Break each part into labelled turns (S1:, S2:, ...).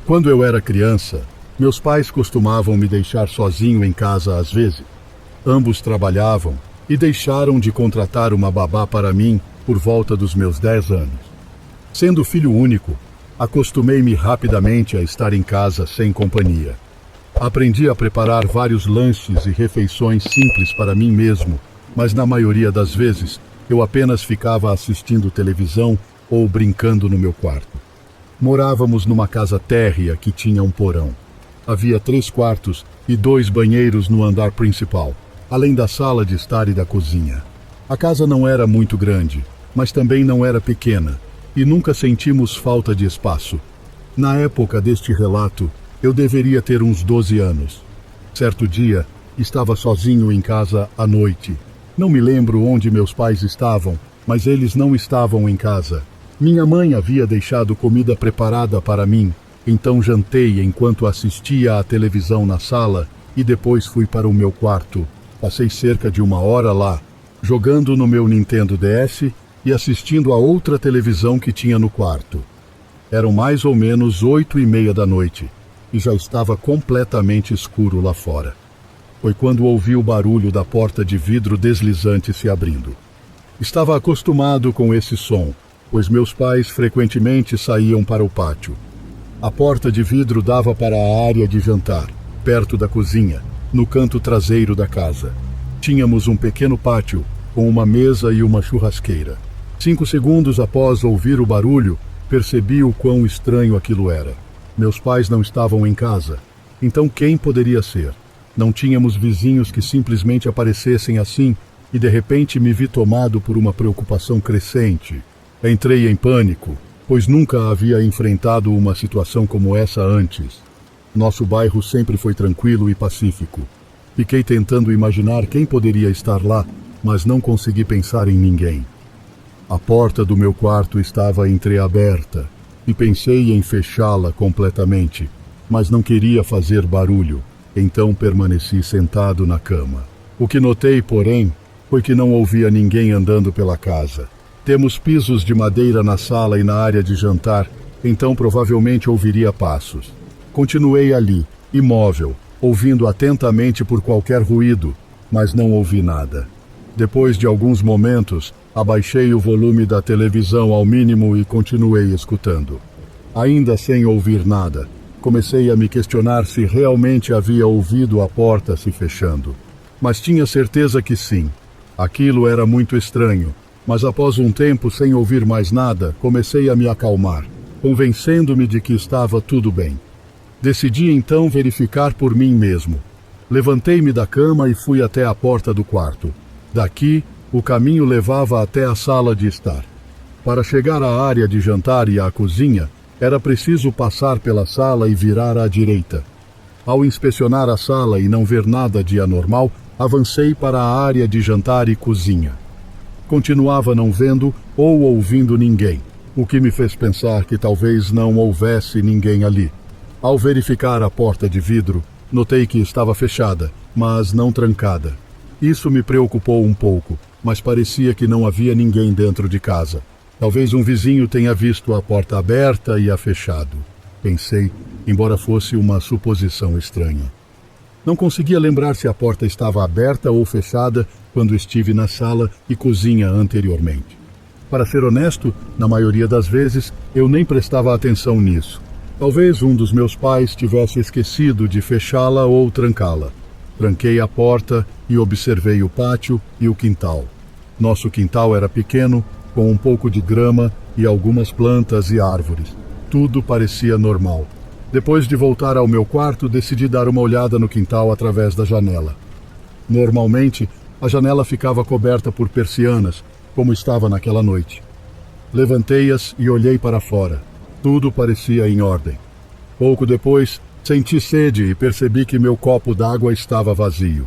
S1: Quando eu era criança, meus pais costumavam me deixar sozinho em casa às vezes. Ambos trabalhavam e deixaram de contratar uma babá para mim por volta dos meus 10 anos. Sendo filho único, acostumei-me rapidamente a estar em casa sem companhia. Aprendi a preparar vários lanches e refeições simples para mim mesmo, mas na maioria das vezes eu apenas ficava assistindo televisão ou brincando no meu quarto. Morávamos numa casa térrea que tinha um porão. Havia 3 quartos e 2 banheiros no andar principal, além da sala de estar e da cozinha. A casa não era muito grande, mas também não era pequena, e nunca sentimos falta de espaço. Na época deste relato, eu deveria ter uns 12 anos. Certo dia, estava sozinho em casa à noite. Não me lembro onde meus pais estavam, mas eles não estavam em casa. Minha mãe havia deixado comida preparada para mim, então jantei enquanto assistia à televisão na sala e depois fui para o meu quarto. Passei cerca de 1 hora lá, jogando no meu Nintendo DS e assistindo a outra televisão que tinha no quarto. Eram mais ou menos 8:30 da noite e já estava completamente escuro lá fora. Foi quando ouvi o barulho da porta de vidro deslizante se abrindo. Estava acostumado com esse som, pois meus pais frequentemente saíam para o pátio. A porta de vidro dava para a área de jantar, perto da cozinha, no canto traseiro da casa. Tínhamos um pequeno pátio, com uma mesa e uma churrasqueira. 5 segundos após ouvir o barulho, percebi o quão estranho aquilo era. Meus pais não estavam em casa, então quem poderia ser? Não tínhamos vizinhos que simplesmente aparecessem assim e de repente me vi tomado por uma preocupação crescente. Entrei em pânico, pois nunca havia enfrentado uma situação como essa antes. Nosso bairro sempre foi tranquilo e pacífico. Fiquei tentando imaginar quem poderia estar lá, mas não consegui pensar em ninguém. A porta do meu quarto estava entreaberta e pensei em fechá-la completamente, mas não queria fazer barulho, então permaneci sentado na cama. O que notei, porém, foi que não ouvia ninguém andando pela casa. Temos pisos de madeira na sala e na área de jantar, então provavelmente ouviria passos. Continuei ali, imóvel, ouvindo atentamente por qualquer ruído, mas não ouvi nada. Depois de alguns momentos, abaixei o volume da televisão ao mínimo e continuei escutando. Ainda sem ouvir nada, comecei a me questionar se realmente havia ouvido a porta se fechando. Mas tinha certeza que sim. Aquilo era muito estranho, mas após um tempo sem ouvir mais nada, comecei a me acalmar, convencendo-me de que estava tudo bem. Decidi então verificar por mim mesmo. Levantei-me da cama e fui até a porta do quarto. Daqui, o caminho levava até a sala de estar. Para chegar à área de jantar e à cozinha, era preciso passar pela sala e virar à direita. Ao inspecionar a sala e não ver nada de anormal, avancei para a área de jantar e cozinha. Continuava não vendo ou ouvindo ninguém, o que me fez pensar que talvez não houvesse ninguém ali. Ao verificar a porta de vidro, notei que estava fechada, mas não trancada. Isso me preocupou um pouco, mas parecia que não havia ninguém dentro de casa. Talvez um vizinho tenha visto a porta aberta e a fechado. Pensei, embora fosse uma suposição estranha. Não conseguia lembrar se a porta estava aberta ou fechada quando estive na sala e cozinha anteriormente. Para ser honesto, na maioria das vezes, eu nem prestava atenção nisso. Talvez um dos meus pais tivesse esquecido de fechá-la ou trancá-la. Tranquei a porta e observei o pátio e o quintal. Nosso quintal era pequeno, com um pouco de grama e algumas plantas e árvores. Tudo parecia normal. Depois de voltar ao meu quarto, decidi dar uma olhada no quintal através da janela. Normalmente, a janela ficava coberta por persianas, como estava naquela noite. Levantei-as e olhei para fora. Tudo parecia em ordem. Pouco depois, senti sede e percebi que meu copo d'água estava vazio.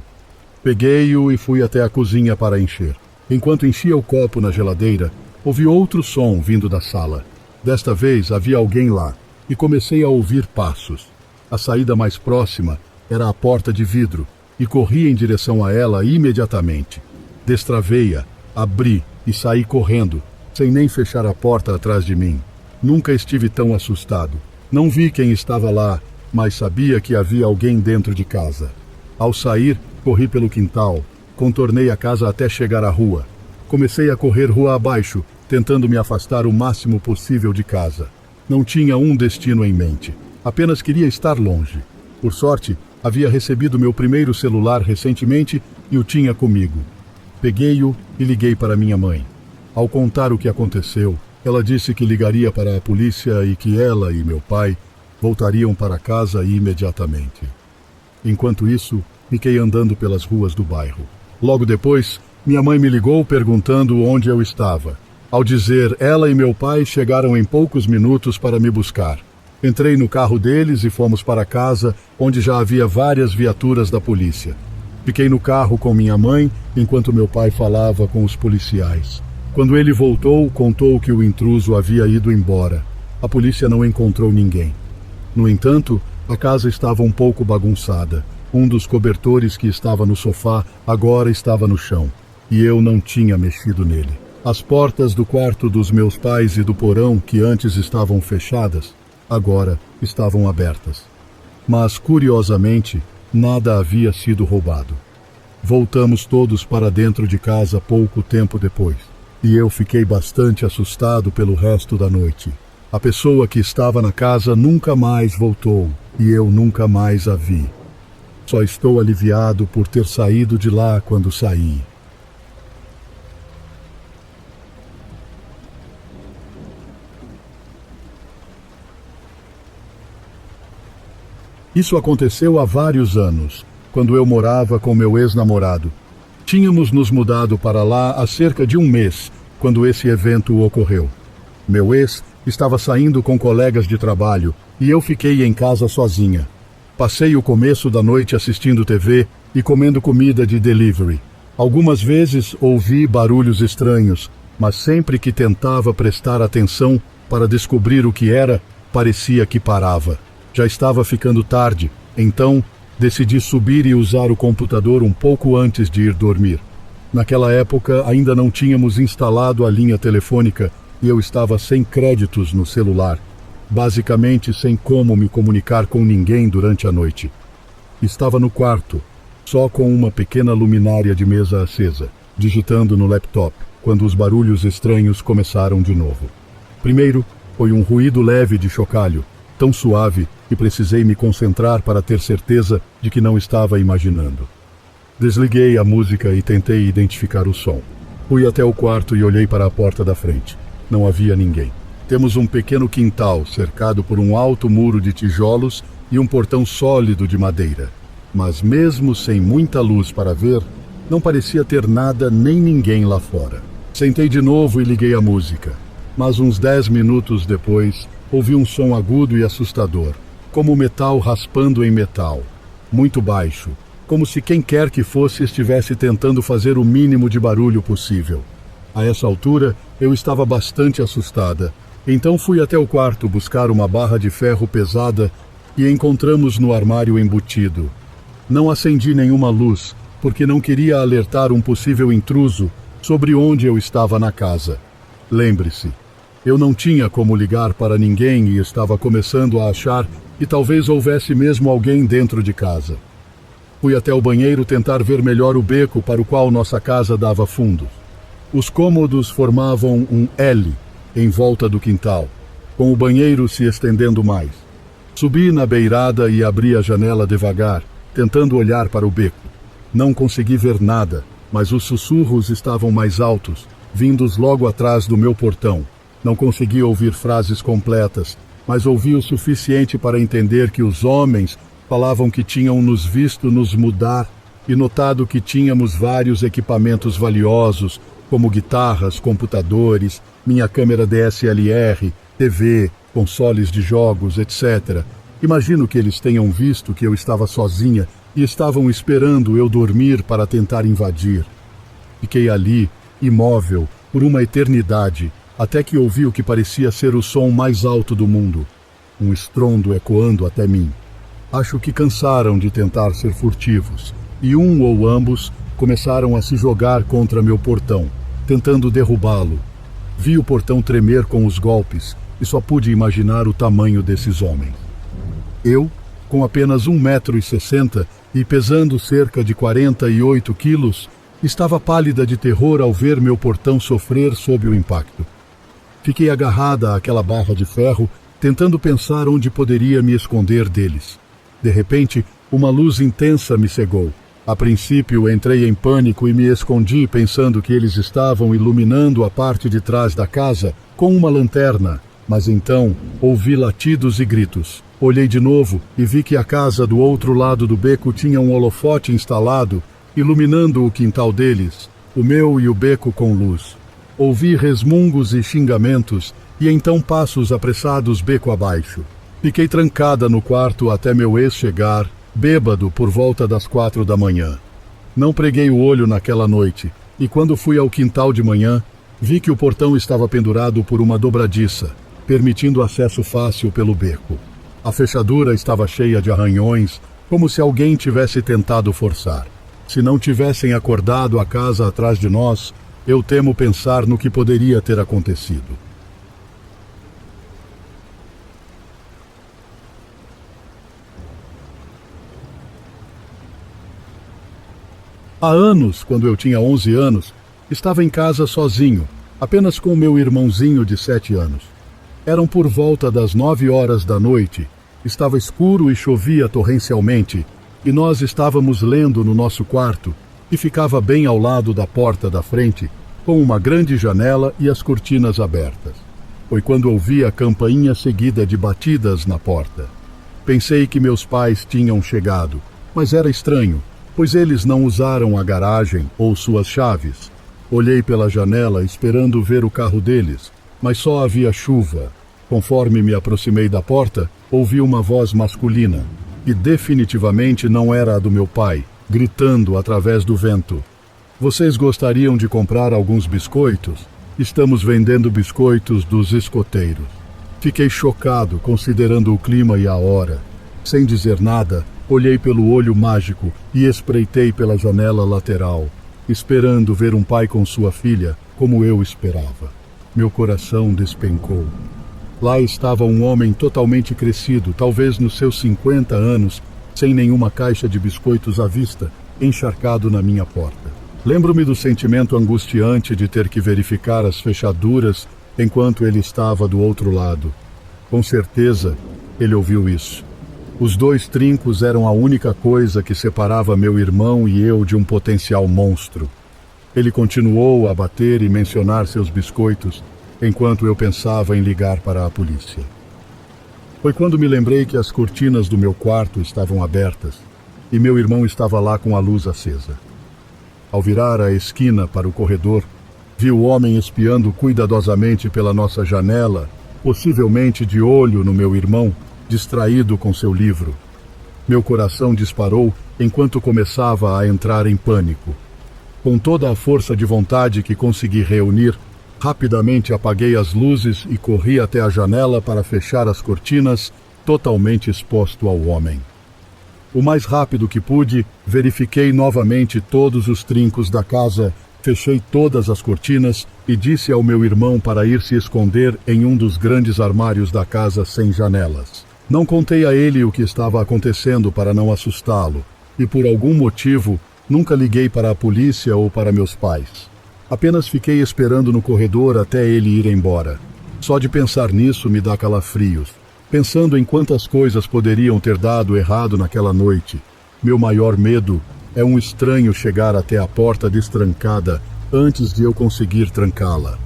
S1: Peguei-o e fui até a cozinha para encher. Enquanto enchia o copo na geladeira, ouvi outro som vindo da sala. Desta vez havia alguém lá e comecei a ouvir passos. A saída mais próxima era a porta de vidro e corri em direção a ela imediatamente. Destravei-a, abri e saí correndo, sem nem fechar a porta atrás de mim. Nunca estive tão assustado. Não vi quem estava lá, mas sabia que havia alguém dentro de casa. Ao sair, corri pelo quintal, contornei a casa até chegar à rua. Comecei a correr rua abaixo, tentando me afastar o máximo possível de casa. Não tinha um destino em mente, apenas queria estar longe. Por sorte, havia recebido meu primeiro celular recentemente e o tinha comigo. Peguei-o e liguei para minha mãe. Ao contar o que aconteceu, ela disse que ligaria para a polícia e que ela e meu pai voltariam para casa imediatamente. Enquanto isso, fiquei andando pelas ruas do bairro. Logo depois, minha mãe me ligou perguntando onde eu estava. Ao dizer, ela e meu pai chegaram em poucos minutos para me buscar. Entrei no carro deles e fomos para casa, onde já havia várias viaturas da polícia. Fiquei no carro com minha mãe, enquanto meu pai falava com os policiais. Quando ele voltou, contou que o intruso havia ido embora. A polícia não encontrou ninguém. No entanto, a casa estava um pouco bagunçada. Um dos cobertores que estava no sofá agora estava no chão, e eu não tinha mexido nele. As portas do quarto dos meus pais e do porão, que antes estavam fechadas, agora estavam abertas. Mas, curiosamente, nada havia sido roubado. Voltamos todos para dentro de casa pouco tempo depois, e eu fiquei bastante assustado pelo resto da noite. A pessoa que estava na casa nunca mais voltou, e eu nunca mais a vi. Só estou aliviado por ter saído de lá quando saí. Isso aconteceu há vários anos, quando eu morava com meu ex-namorado. Tínhamos nos mudado para lá há cerca de um mês, quando esse evento ocorreu. Meu ex estava saindo com colegas de trabalho e eu fiquei em casa sozinha. Passei o começo da noite assistindo TV e comendo comida de delivery. Algumas vezes ouvi barulhos estranhos, mas sempre que tentava prestar atenção para descobrir o que era, parecia que parava. Já estava ficando tarde, então decidi subir e usar o computador um pouco antes de ir dormir. Naquela época ainda não tínhamos instalado a linha telefônica e eu estava sem créditos no celular, basicamente sem como me comunicar com ninguém durante a noite. Estava no quarto, só com uma pequena luminária de mesa acesa, digitando no laptop, quando os barulhos estranhos começaram de novo. Primeiro, foi um ruído leve de chocalho, tão suave que precisei me concentrar para ter certeza de que não estava imaginando. Desliguei a música e tentei identificar o som. Fui até o quarto e olhei para a porta da frente. Não havia ninguém. Temos um pequeno quintal cercado por um alto muro de tijolos e um portão sólido de madeira. Mas mesmo sem muita luz para ver, não parecia ter nada nem ninguém lá fora. Sentei de novo e liguei a música. Mas uns 10 minutos depois, ouvi um som agudo e assustador, como metal raspando em metal, muito baixo, como se quem quer que fosse estivesse tentando fazer o mínimo de barulho possível. A essa altura, eu estava bastante assustada, então fui até o quarto buscar uma barra de ferro pesada e encontramos no armário embutido. Não acendi nenhuma luz, porque não queria alertar um possível intruso sobre onde eu estava na casa. Lembre-se, eu não tinha como ligar para ninguém e estava começando a achar que talvez houvesse mesmo alguém dentro de casa. Fui até o banheiro tentar ver melhor o beco para o qual nossa casa dava fundo. Os cômodos formavam um L em volta do quintal, com o banheiro se estendendo mais. Subi na beirada e abri a janela devagar, tentando olhar para o beco. Não consegui ver nada, mas os sussurros estavam mais altos, vindos logo atrás do meu portão. Não consegui ouvir frases completas, mas ouvi o suficiente para entender que os homens falavam que tinham nos visto nos mudar e notado que tínhamos vários equipamentos valiosos, como guitarras, computadores, minha câmera DSLR, TV, consoles de jogos, etc. Imagino que eles tenham visto que eu estava sozinha e estavam esperando eu dormir para tentar invadir. Fiquei ali, imóvel, por uma eternidade, até que ouvi o que parecia ser o som mais alto do mundo, um estrondo ecoando até mim. Acho que cansaram de tentar ser furtivos, e um ou ambos começaram a se jogar contra meu portão, tentando derrubá-lo. Vi o portão tremer com os golpes, e só pude imaginar o tamanho desses homens. Eu, com apenas 1,60 m e pesando cerca de 48 quilos, estava pálida de terror ao ver meu portão sofrer sob o impacto. Fiquei agarrada àquela barra de ferro, tentando pensar onde poderia me esconder deles. De repente, uma luz intensa me cegou. A princípio, entrei em pânico e me escondi pensando que eles estavam iluminando a parte de trás da casa com uma lanterna, mas então ouvi latidos e gritos. Olhei de novo e vi que a casa do outro lado do beco tinha um holofote instalado, iluminando o quintal deles, o meu e o beco com luz. Ouvi resmungos e xingamentos e então passos apressados beco abaixo. Fiquei trancada no quarto até meu ex chegar, bêbado por volta das 4 da manhã. Não preguei o olho naquela noite, e quando fui ao quintal de manhã, vi que o portão estava pendurado por uma dobradiça, permitindo acesso fácil pelo beco. A fechadura estava cheia de arranhões, como se alguém tivesse tentado forçar. Se não tivessem acordado a casa atrás de nós, eu temo pensar no que poderia ter acontecido. Há anos, quando eu tinha 11 anos, estava em casa sozinho, apenas com meu irmãozinho de 7 anos. Eram por volta das 9 horas da noite, estava escuro e chovia torrencialmente, e nós estávamos lendo no nosso quarto, e ficava bem ao lado da porta da frente, com uma grande janela e as cortinas abertas. Foi quando ouvi a campainha seguida de batidas na porta. Pensei que meus pais tinham chegado, mas era estranho, pois eles não usaram a garagem ou suas chaves. Olhei pela janela esperando ver o carro deles, mas só havia chuva. Conforme me aproximei da porta, ouvi uma voz masculina, e definitivamente não era a do meu pai, gritando através do vento. Vocês gostariam de comprar alguns biscoitos? Estamos vendendo biscoitos dos escoteiros. Fiquei chocado, considerando o clima e a hora. Sem dizer nada, olhei pelo olho mágico e espreitei pela janela lateral, esperando ver um pai com sua filha, como eu esperava. Meu coração despencou. Lá estava um homem totalmente crescido, talvez nos seus 50 anos, sem nenhuma caixa de biscoitos à vista, encharcado na minha porta. Lembro-me do sentimento angustiante de ter que verificar as fechaduras enquanto ele estava do outro lado. Com certeza, ele ouviu isso. Os 2 trincos eram a única coisa que separava meu irmão e eu de um potencial monstro. Ele continuou a bater e mencionar seus biscoitos, enquanto eu pensava em ligar para a polícia. Foi quando me lembrei que as cortinas do meu quarto estavam abertas e meu irmão estava lá com a luz acesa. Ao virar a esquina para o corredor, vi o homem espiando cuidadosamente pela nossa janela, possivelmente de olho no meu irmão, distraído com seu livro. Meu coração disparou enquanto começava a entrar em pânico. Com toda a força de vontade que consegui reunir, rapidamente apaguei as luzes e corri até a janela para fechar as cortinas, totalmente exposto ao homem. O mais rápido que pude, verifiquei novamente todos os trincos da casa, fechei todas as cortinas e disse ao meu irmão para ir se esconder em um dos grandes armários da casa sem janelas. Não contei a ele o que estava acontecendo para não assustá-lo, e por algum motivo nunca liguei para a polícia ou para meus pais. Apenas fiquei esperando no corredor até ele ir embora. Só de pensar nisso me dá calafrios. Pensando em quantas coisas poderiam ter dado errado naquela noite, meu maior medo é um estranho chegar até a porta destrancada antes de eu conseguir trancá-la.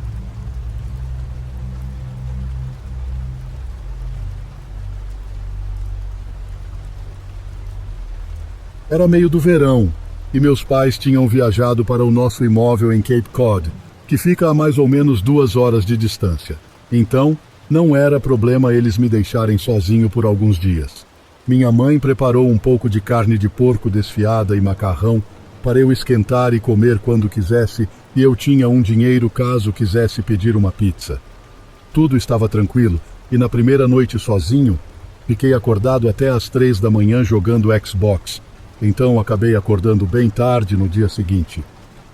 S1: Era meio do verão, e meus pais tinham viajado para o nosso imóvel em Cape Cod, que fica a mais ou menos 2 horas de distância. Então, não era problema eles me deixarem sozinho por alguns dias. Minha mãe preparou um pouco de carne de porco desfiada e macarrão para eu esquentar e comer quando quisesse, e eu tinha um dinheiro caso quisesse pedir uma pizza. Tudo estava tranquilo, e na primeira noite sozinho, fiquei acordado até às 3 da manhã jogando Xbox. Então acabei acordando bem tarde no dia seguinte.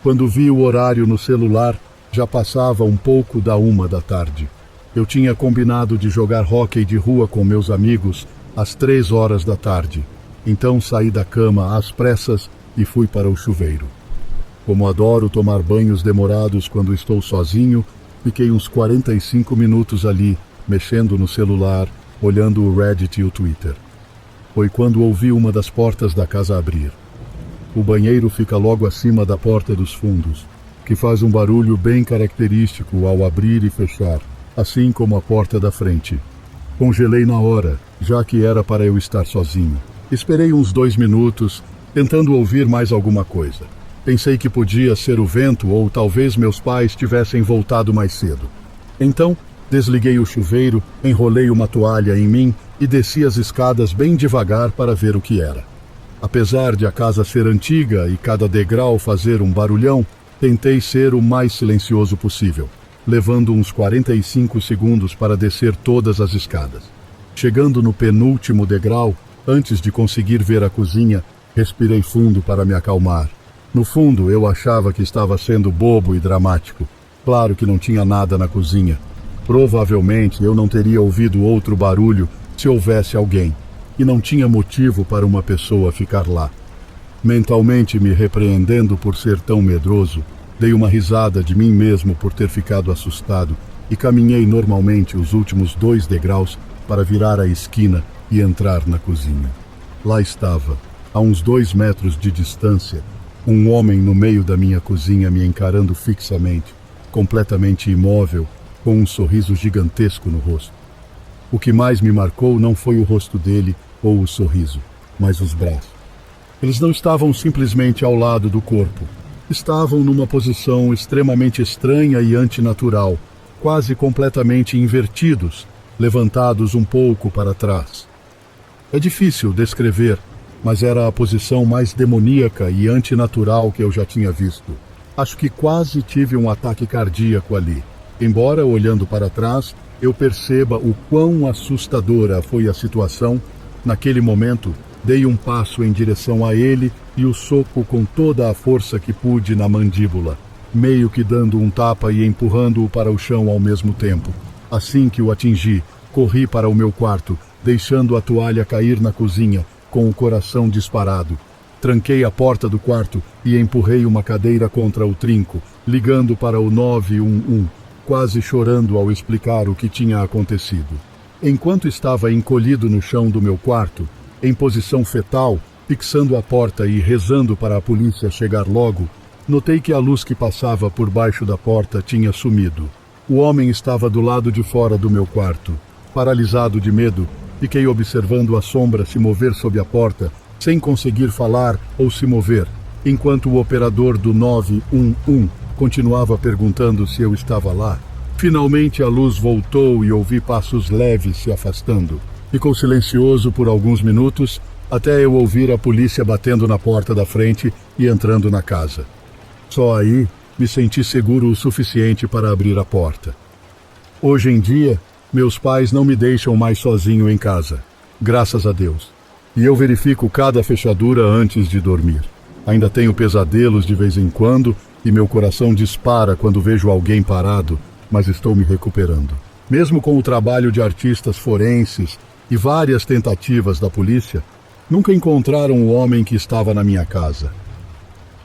S1: Quando vi o horário no celular, já passava um pouco da 1 da tarde. Eu tinha combinado de jogar hóquei de rua com meus amigos às 3 horas da tarde. Então saí da cama às pressas e fui para o chuveiro. Como adoro tomar banhos demorados quando estou sozinho, fiquei uns 45 minutos ali, mexendo no celular, olhando o Reddit e o Twitter. Foi quando ouvi uma das portas da casa abrir. O banheiro fica logo acima da porta dos fundos, que faz um barulho bem característico ao abrir e fechar, assim como a porta da frente. Congelei na hora, já que era para eu estar sozinho. Esperei uns 2 minutos, tentando ouvir mais alguma coisa. Pensei que podia ser o vento ou talvez meus pais tivessem voltado mais cedo. Então, desliguei o chuveiro, enrolei uma toalha em mim e desci as escadas bem devagar para ver o que era. Apesar de a casa ser antiga e cada degrau fazer um barulhão, tentei ser o mais silencioso possível, levando uns 45 segundos para descer todas as escadas. Chegando no penúltimo degrau, antes de conseguir ver a cozinha, respirei fundo para me acalmar. No fundo, eu achava que estava sendo bobo e dramático. Claro que não tinha nada na cozinha. Provavelmente eu não teria ouvido outro barulho se houvesse alguém, e não tinha motivo para uma pessoa ficar lá. Mentalmente me repreendendo por ser tão medroso, dei uma risada de mim mesmo por ter ficado assustado e caminhei normalmente os últimos 2 degraus para virar a esquina e entrar na cozinha. Lá estava, a uns 2 metros de distância, um homem no meio da minha cozinha me encarando fixamente, completamente imóvel, com um sorriso gigantesco no rosto. O que mais me marcou não foi o rosto dele ou o sorriso, mas os braços. Eles não estavam simplesmente ao lado do corpo. Estavam numa posição extremamente estranha e antinatural, quase completamente invertidos, levantados um pouco para trás. É difícil descrever, mas era a posição mais demoníaca e antinatural que eu já tinha visto. Acho que quase tive um ataque cardíaco ali. Embora, olhando para trás, eu perceba o quão assustadora foi a situação, naquele momento, dei um passo em direção a ele e o soco com toda a força que pude na mandíbula, meio que dando um tapa e empurrando-o para o chão ao mesmo tempo. Assim que o atingi, corri para o meu quarto, deixando a toalha cair na cozinha, com o coração disparado. Tranquei a porta do quarto e empurrei uma cadeira contra o trinco, ligando para o 911, quase chorando ao explicar o que tinha acontecido. Enquanto estava encolhido no chão do meu quarto, em posição fetal, fixando a porta e rezando para a polícia chegar logo, notei que a luz que passava por baixo da porta tinha sumido. O homem estava do lado de fora do meu quarto. Paralisado de medo, fiquei observando a sombra se mover sob a porta, sem conseguir falar ou se mover, enquanto o operador do 911 continuava perguntando se eu estava lá. Finalmente a luz voltou e ouvi passos leves se afastando. Ficou silencioso por alguns minutos, até eu ouvir a polícia batendo na porta da frente e entrando na casa. Só aí me senti seguro o suficiente para abrir a porta. Hoje em dia, meus pais não me deixam mais sozinho em casa, graças a Deus. E eu verifico cada fechadura antes de dormir. Ainda tenho pesadelos de vez em quando e meu coração dispara quando vejo alguém parado, mas estou me recuperando. Mesmo com o trabalho de artistas forenses e várias tentativas da polícia, nunca encontraram o homem que estava na minha casa.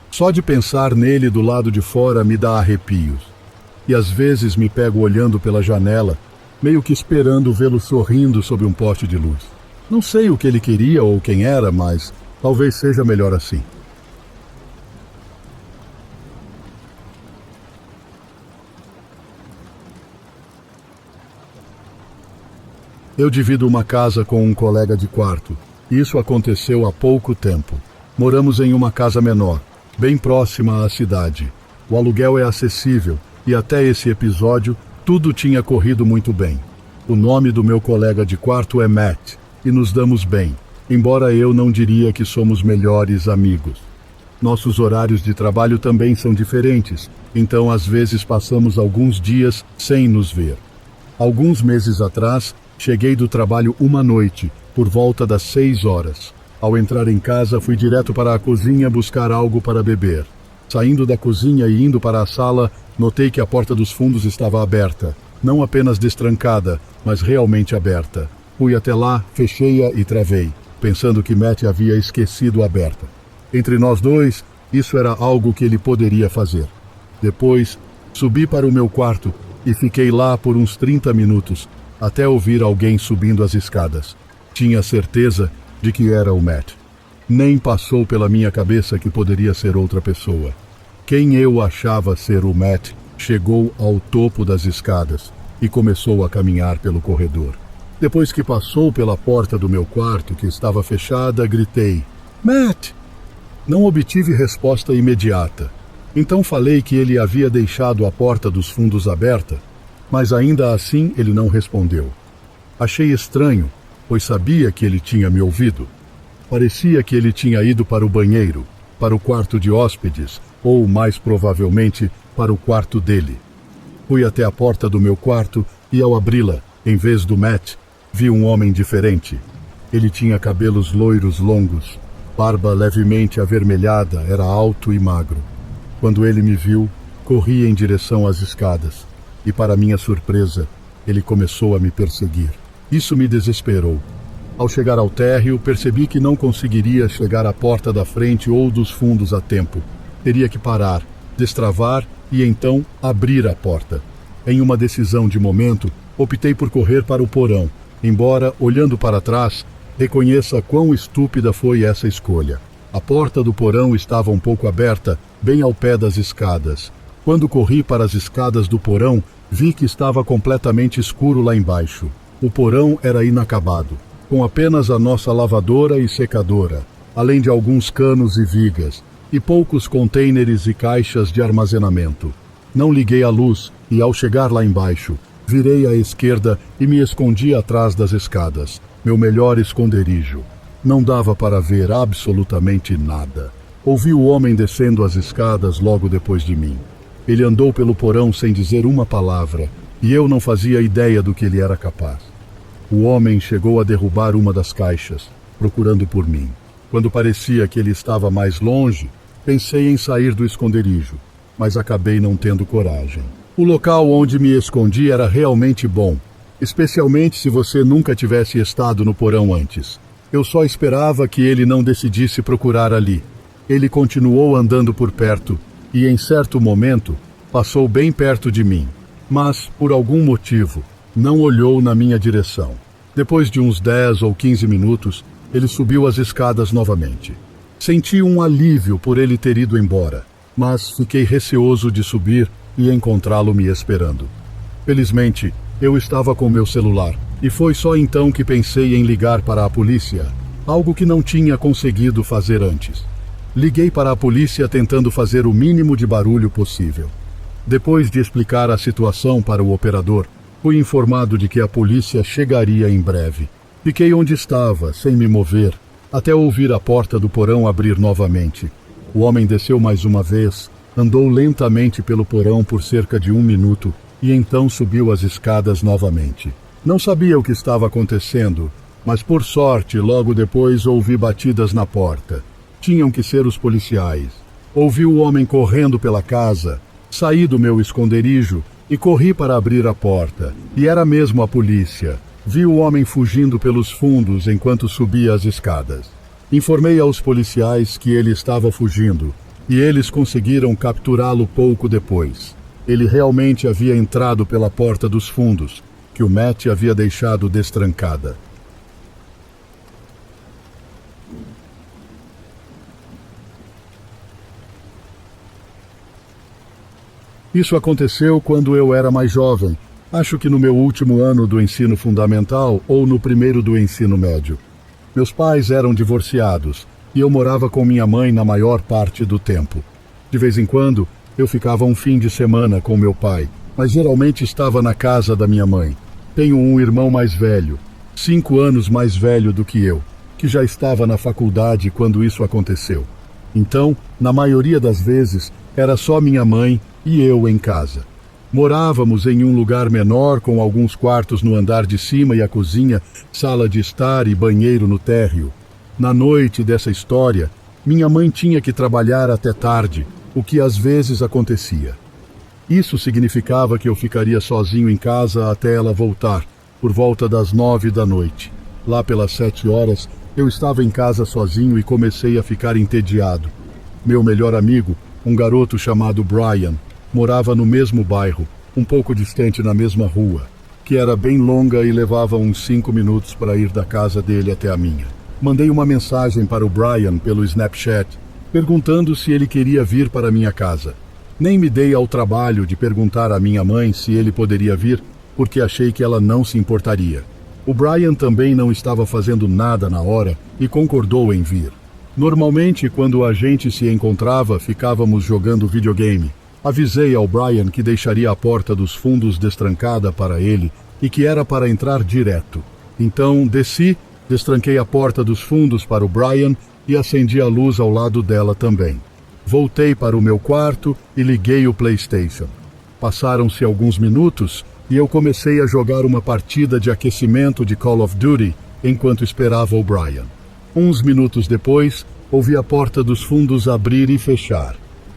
S1: Só de pensar nele do lado de fora me dá arrepios. E às vezes me pego olhando pela janela, meio que esperando vê-lo sorrindo sob um poste de luz. Não sei o que ele queria ou quem era, mas talvez seja melhor assim. Eu divido uma casa com um colega de quarto. Isso aconteceu há pouco tempo. Moramos em uma casa menor, bem próxima à cidade. O aluguel é acessível e até esse episódio tudo tinha corrido muito bem. O nome do meu colega de quarto é Matt e nos damos bem, embora eu não diria que somos melhores amigos. Nossos horários de trabalho também são diferentes, então às vezes passamos alguns dias sem nos ver. Alguns meses atrás, cheguei do trabalho uma noite, por volta das 6 horas. Ao entrar em casa, fui direto para a cozinha buscar algo para beber. Saindo da cozinha e indo para a sala, notei que a porta dos fundos estava aberta. não apenas destrancada, mas realmente aberta. Fui até lá, fechei-a e travei, pensando que Matt havia esquecido aberta. Entre nós dois, isso era algo que ele poderia fazer. Depois, subi para o meu quarto e fiquei lá por uns 30 minutos, até ouvir alguém subindo as escadas. Tinha certeza de que era o Matt. Nem passou pela minha cabeça que poderia ser outra pessoa. Quem eu achava ser o Matt chegou ao topo das escadas e começou a caminhar pelo corredor. Depois que passou pela porta do meu quarto, que estava fechada, gritei: "Matt!" Não obtive resposta imediata. Então falei que ele havia deixado a porta dos fundos aberta, mas ainda assim ele não respondeu. Achei estranho, pois sabia que ele tinha me ouvido. Parecia que ele tinha ido para o banheiro, para o quarto de hóspedes, ou, mais provavelmente, para o quarto dele. Fui até a porta do meu quarto e, ao abri-la, em vez do Matt, vi um homem diferente. Ele tinha cabelos loiros longos, barba levemente avermelhada, era alto e magro. Quando ele me viu, corri em direção às escadas e, para minha surpresa, ele começou a me perseguir. Isso me desesperou. Ao chegar ao térreo, percebi que não conseguiria chegar à porta da frente ou dos fundos a tempo. Teria que parar, destravar e então abrir a porta. Em uma decisão de momento, optei por correr para o porão, embora, olhando para trás, reconheça quão estúpida foi essa escolha. A porta do porão estava um pouco aberta, bem ao pé das escadas. Quando corri para as escadas do porão, vi que estava completamente escuro lá embaixo. O porão era inacabado, com apenas a nossa lavadora e secadora, além de alguns canos e vigas, e poucos contêineres e caixas de armazenamento. Não liguei a luz e, ao chegar lá embaixo, virei à esquerda e me escondi atrás das escadas, meu melhor esconderijo. Não dava para ver absolutamente nada. Ouvi o homem descendo as escadas logo depois de mim. Ele andou pelo porão sem dizer uma palavra, e eu não fazia ideia do que ele era capaz. O homem chegou a derrubar uma das caixas, procurando por mim. Quando parecia que ele estava mais longe, pensei em sair do esconderijo, mas acabei não tendo coragem. O local onde me escondi era realmente bom, especialmente se você nunca tivesse estado no porão antes. Eu só esperava que ele não decidisse procurar ali. Ele continuou andando por perto e, em certo momento, passou bem perto de mim, mas, por algum motivo, não olhou na minha direção. Depois de uns 10 ou 15 minutos, ele subiu as escadas novamente. Senti um alívio por ele ter ido embora, mas fiquei receoso de subir e encontrá-lo me esperando. Felizmente, eu estava com meu celular, e foi só então que pensei em ligar para a polícia, algo que não tinha conseguido fazer antes. Liguei para a polícia tentando fazer o mínimo de barulho possível. Depois de explicar a situação para o operador, fui informado de que a polícia chegaria em breve. Fiquei onde estava, sem me mover, até ouvir a porta do porão abrir novamente. O homem desceu mais uma vez, andou lentamente pelo porão por cerca de 1 minuto e então subiu as escadas novamente. Não sabia o que estava acontecendo, mas por sorte logo depois ouvi batidas na porta. Tinham que ser os policiais. Ouvi o homem correndo pela casa, saí do meu esconderijo e corri para abrir a porta. E era mesmo a polícia. Vi o homem fugindo pelos fundos enquanto subia as escadas. Informei aos policiais que ele estava fugindo, e eles conseguiram capturá-lo pouco depois. Ele realmente havia entrado pela porta dos fundos, que o Matt havia deixado destrancada. Isso aconteceu quando eu era mais jovem, acho que no meu último ano do ensino fundamental ou no primeiro do ensino médio. Meus pais eram divorciados e eu morava com minha mãe na maior parte do tempo. De vez em quando, eu ficava um fim de semana com meu pai, mas geralmente estava na casa da minha mãe. Tenho um irmão mais velho, 5 anos mais velho do que eu, que já estava na faculdade quando isso aconteceu. Então, na maioria das vezes, era só minha mãe e eu em casa. Morávamos em um lugar menor, com alguns quartos no andar de cima e a cozinha, sala de estar e banheiro no térreo. Na noite dessa história, minha mãe tinha que trabalhar até tarde, o que às vezes acontecia. Isso significava que eu ficaria sozinho em casa até ela voltar, por volta das 9 da noite. Lá pelas 7 horas, eu estava em casa sozinho e comecei a ficar entediado. Meu melhor amigo, um garoto chamado Brian, morava no mesmo bairro, um pouco distante na mesma rua, que era bem longa e levava uns 5 minutos para ir da casa dele até a minha. Mandei uma mensagem para o Brian pelo Snapchat, perguntando se ele queria vir para minha casa. Nem me dei ao trabalho de perguntar à minha mãe se ele poderia vir, porque achei que ela não se importaria. O Brian também não estava fazendo nada na hora e concordou em vir. Normalmente, quando a gente se encontrava, ficávamos jogando videogame. Avisei ao Brian que deixaria a porta dos fundos destrancada para ele e que era para entrar direto. Então, desci, destranquei a porta dos fundos para o Brian e acendi a luz ao lado dela também. Voltei para o meu quarto e liguei o PlayStation. Passaram-se alguns minutos e eu comecei a jogar uma partida de aquecimento de Call of Duty enquanto esperava o Brian. Uns minutos depois, ouvi a porta dos fundos abrir e fechar.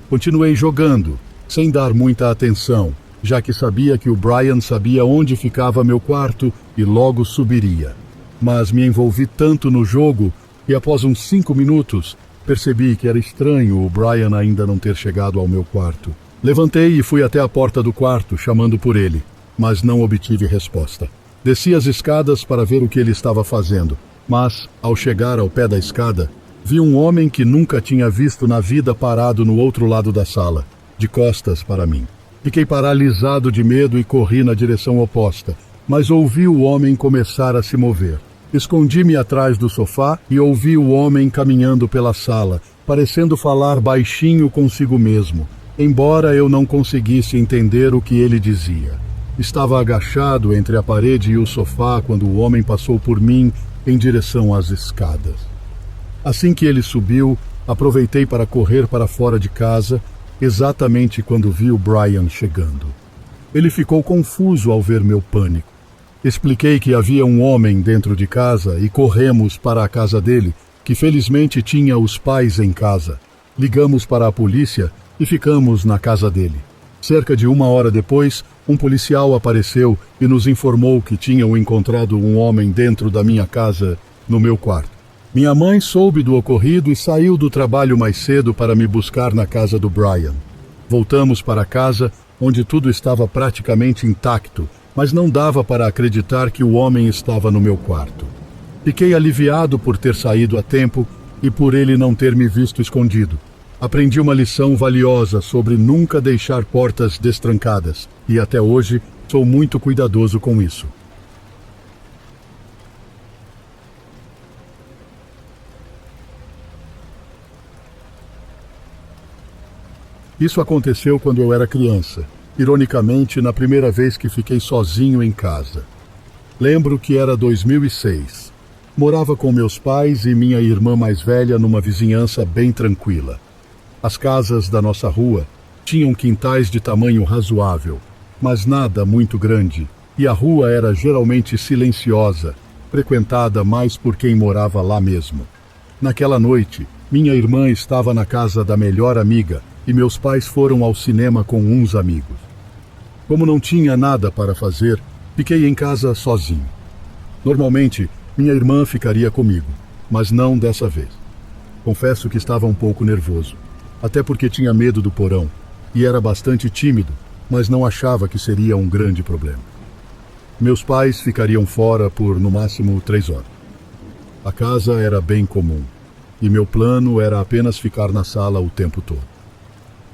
S1: Continuei jogando, sem dar muita atenção, já que sabia que o Brian sabia onde ficava meu quarto e logo subiria. Mas me envolvi tanto no jogo e após uns 5 minutos, percebi que era estranho o Brian ainda não ter chegado ao meu quarto. Levantei e fui até a porta do quarto, chamando por ele, mas não obtive resposta. Desci as escadas para ver o que ele estava fazendo, mas, ao chegar ao pé da escada, vi um homem que nunca tinha visto na vida parado no outro lado da sala, de costas para mim. Fiquei paralisado de medo e corri na direção oposta, mas ouvi o homem começar a se mover. Escondi-me atrás do sofá e ouvi o homem caminhando pela sala, parecendo falar baixinho consigo mesmo, embora eu não conseguisse entender o que ele dizia. Estava agachado entre a parede e o sofá quando o homem passou por mim em direção às escadas. Assim que ele subiu, aproveitei para correr para fora de casa, exatamente quando vi o Brian chegando. Ele ficou confuso ao ver meu pânico. Expliquei que havia um homem dentro de casa e corremos para a casa dele, que felizmente tinha os pais em casa. Ligamos para a polícia e ficamos na casa dele. Cerca de 1 hora depois, um policial apareceu e nos informou que tinham encontrado um homem dentro da minha casa, no meu quarto. Minha mãe soube do ocorrido e saiu do trabalho mais cedo para me buscar na casa do Brian. Voltamos para casa, onde tudo estava praticamente intacto, mas não dava para acreditar que o homem estava no meu quarto. Fiquei aliviado por ter saído a tempo e por ele não ter me visto escondido. Aprendi uma lição valiosa sobre nunca deixar portas destrancadas e até hoje sou muito cuidadoso com isso. Isso aconteceu quando eu era criança, ironicamente na primeira vez que fiquei sozinho em casa. Lembro que era 2006. Morava com meus pais e minha irmã mais velha numa vizinhança bem tranquila. As casas da nossa rua tinham quintais de tamanho razoável, mas nada muito grande, e a rua era geralmente silenciosa, frequentada mais por quem morava lá mesmo. Naquela noite, minha irmã estava na casa da melhor amiga e meus pais foram ao cinema com uns amigos. Como não tinha nada para fazer, fiquei em casa sozinho. Normalmente, minha irmã ficaria comigo, mas não dessa vez. Confesso que estava um pouco nervoso, até porque tinha medo do porão, e era bastante tímido, mas não achava que seria um grande problema. Meus pais ficariam fora por, no máximo, 3 horas. A casa era bem comum, e meu plano era apenas ficar na sala o tempo todo.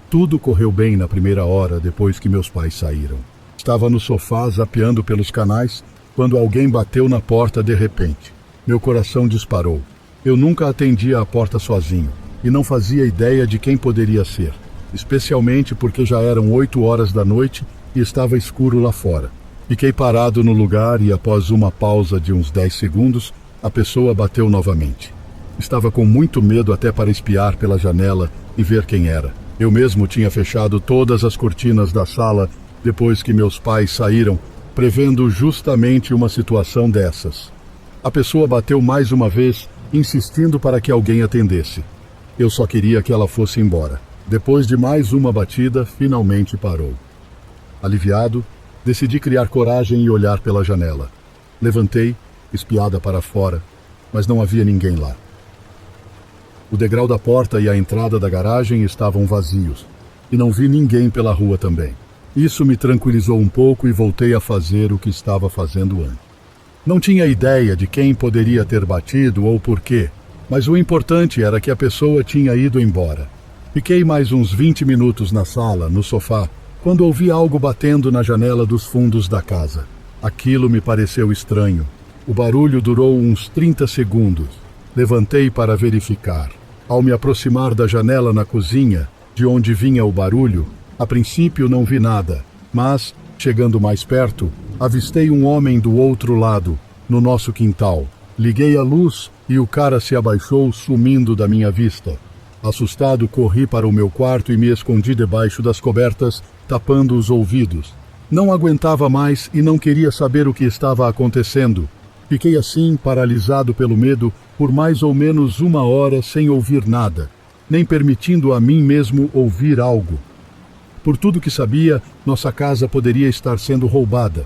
S1: Tudo correu bem na primeira hora depois que meus pais saíram. Estava no sofá zapeando pelos canais, quando alguém bateu na porta de repente. Meu coração disparou. Eu nunca atendia a porta sozinho, e não fazia ideia de quem poderia ser, especialmente porque já eram 8 horas da noite e estava escuro lá fora. Fiquei parado no lugar e após uma pausa de uns 10 segundos, a pessoa bateu novamente. Estava com muito medo até para espiar pela janela e ver quem era. Eu mesmo tinha fechado todas as cortinas da sala depois que meus pais saíram, prevendo justamente uma situação dessas. A pessoa bateu mais uma vez, insistindo para que alguém atendesse. Eu só queria que ela fosse embora. Depois de mais uma batida, finalmente parou. Aliviado, decidi criar coragem e olhar pela janela. Levantei, espiada para fora, mas não havia ninguém lá. O degrau da porta e a entrada da garagem estavam vazios, e não vi ninguém pela rua também. Isso me tranquilizou um pouco e voltei a fazer o que estava fazendo antes. Não tinha ideia de quem poderia ter batido ou por quê, mas o importante era que a pessoa tinha ido embora. Fiquei mais uns 20 minutos na sala, no sofá, quando ouvi algo batendo na janela dos fundos da casa. Aquilo me pareceu estranho. O barulho durou uns 30 segundos. Levantei para verificar. Ao me aproximar da janela na cozinha, de onde vinha o barulho, a princípio não vi nada, mas, chegando mais perto, avistei um homem do outro lado, no nosso quintal. Liguei a luz e o cara se abaixou, sumindo da minha vista. Assustado, corri para o meu quarto e me escondi debaixo das cobertas, tapando os ouvidos. Não aguentava mais e não queria saber o que estava acontecendo. Fiquei assim, paralisado pelo medo, por mais ou menos 1 hora sem ouvir nada, nem permitindo a mim mesmo ouvir algo. Por tudo que sabia, nossa casa poderia estar sendo roubada.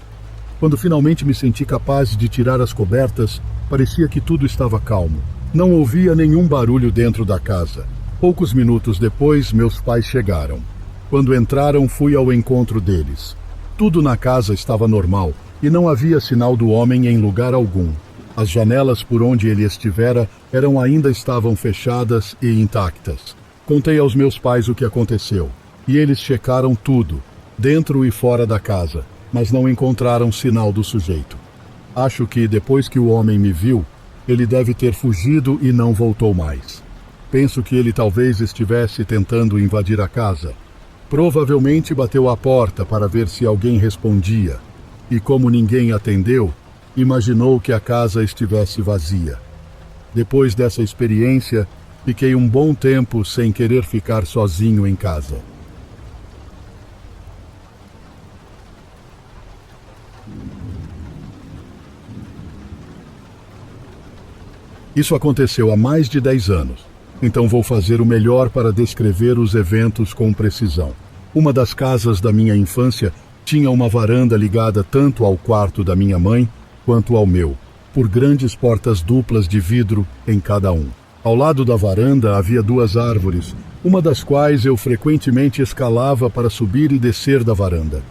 S1: Quando finalmente me senti capaz de tirar as cobertas, parecia que tudo estava calmo. Não ouvia nenhum barulho dentro da casa. Poucos minutos depois, meus pais chegaram. Quando entraram, fui ao encontro deles. Tudo na casa estava normal e não havia sinal do homem em lugar algum. As janelas por onde ele estivera ainda estavam fechadas e intactas. Contei aos meus pais o que aconteceu e eles checaram tudo, dentro e fora da casa, mas não encontraram sinal do sujeito. Acho que depois que o homem me viu, ele deve ter fugido e não voltou mais. Penso que ele talvez estivesse tentando invadir a casa. Provavelmente bateu à porta para ver se alguém respondia, e como ninguém atendeu, imaginou que a casa estivesse vazia. Depois dessa experiência, fiquei um bom tempo sem querer ficar sozinho em casa. Isso aconteceu há mais de 10 anos. Então vou fazer o melhor para descrever os eventos com precisão. Uma das casas da minha infância tinha uma varanda ligada tanto ao quarto da minha mãe quanto ao meu, por grandes portas duplas de vidro em cada um. Ao lado da varanda havia 2 árvores, uma das quais eu frequentemente escalava para subir e descer da varanda.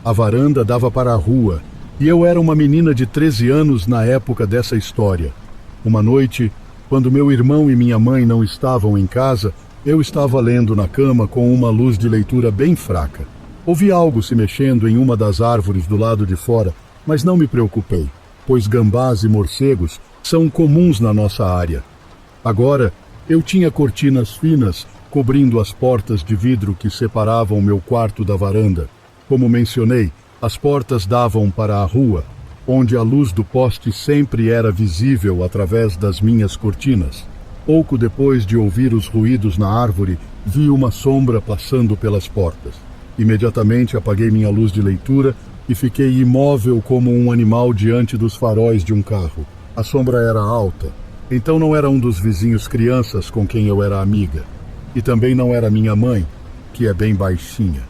S1: A varanda dava para a rua, e eu era uma menina de 13 anos na época dessa história. Uma noite, quando meu irmão e minha mãe não estavam em casa, eu estava lendo na cama com uma luz de leitura bem fraca. Ouvi algo se mexendo em uma das árvores do lado de fora, mas não me preocupei, pois gambás e morcegos são comuns na nossa área. Agora, eu tinha cortinas finas cobrindo as portas de vidro que separavam meu quarto da varanda. Como mencionei, as portas davam para a rua, onde a luz do poste sempre era visível através das minhas cortinas. Pouco depois de ouvir os ruídos na árvore, vi uma sombra passando pelas portas. Imediatamente apaguei minha luz de leitura e fiquei imóvel como um animal diante dos faróis de um carro. A sombra era alta, então não era um dos vizinhos crianças com quem eu era amiga. E também não era minha mãe, que é bem baixinha.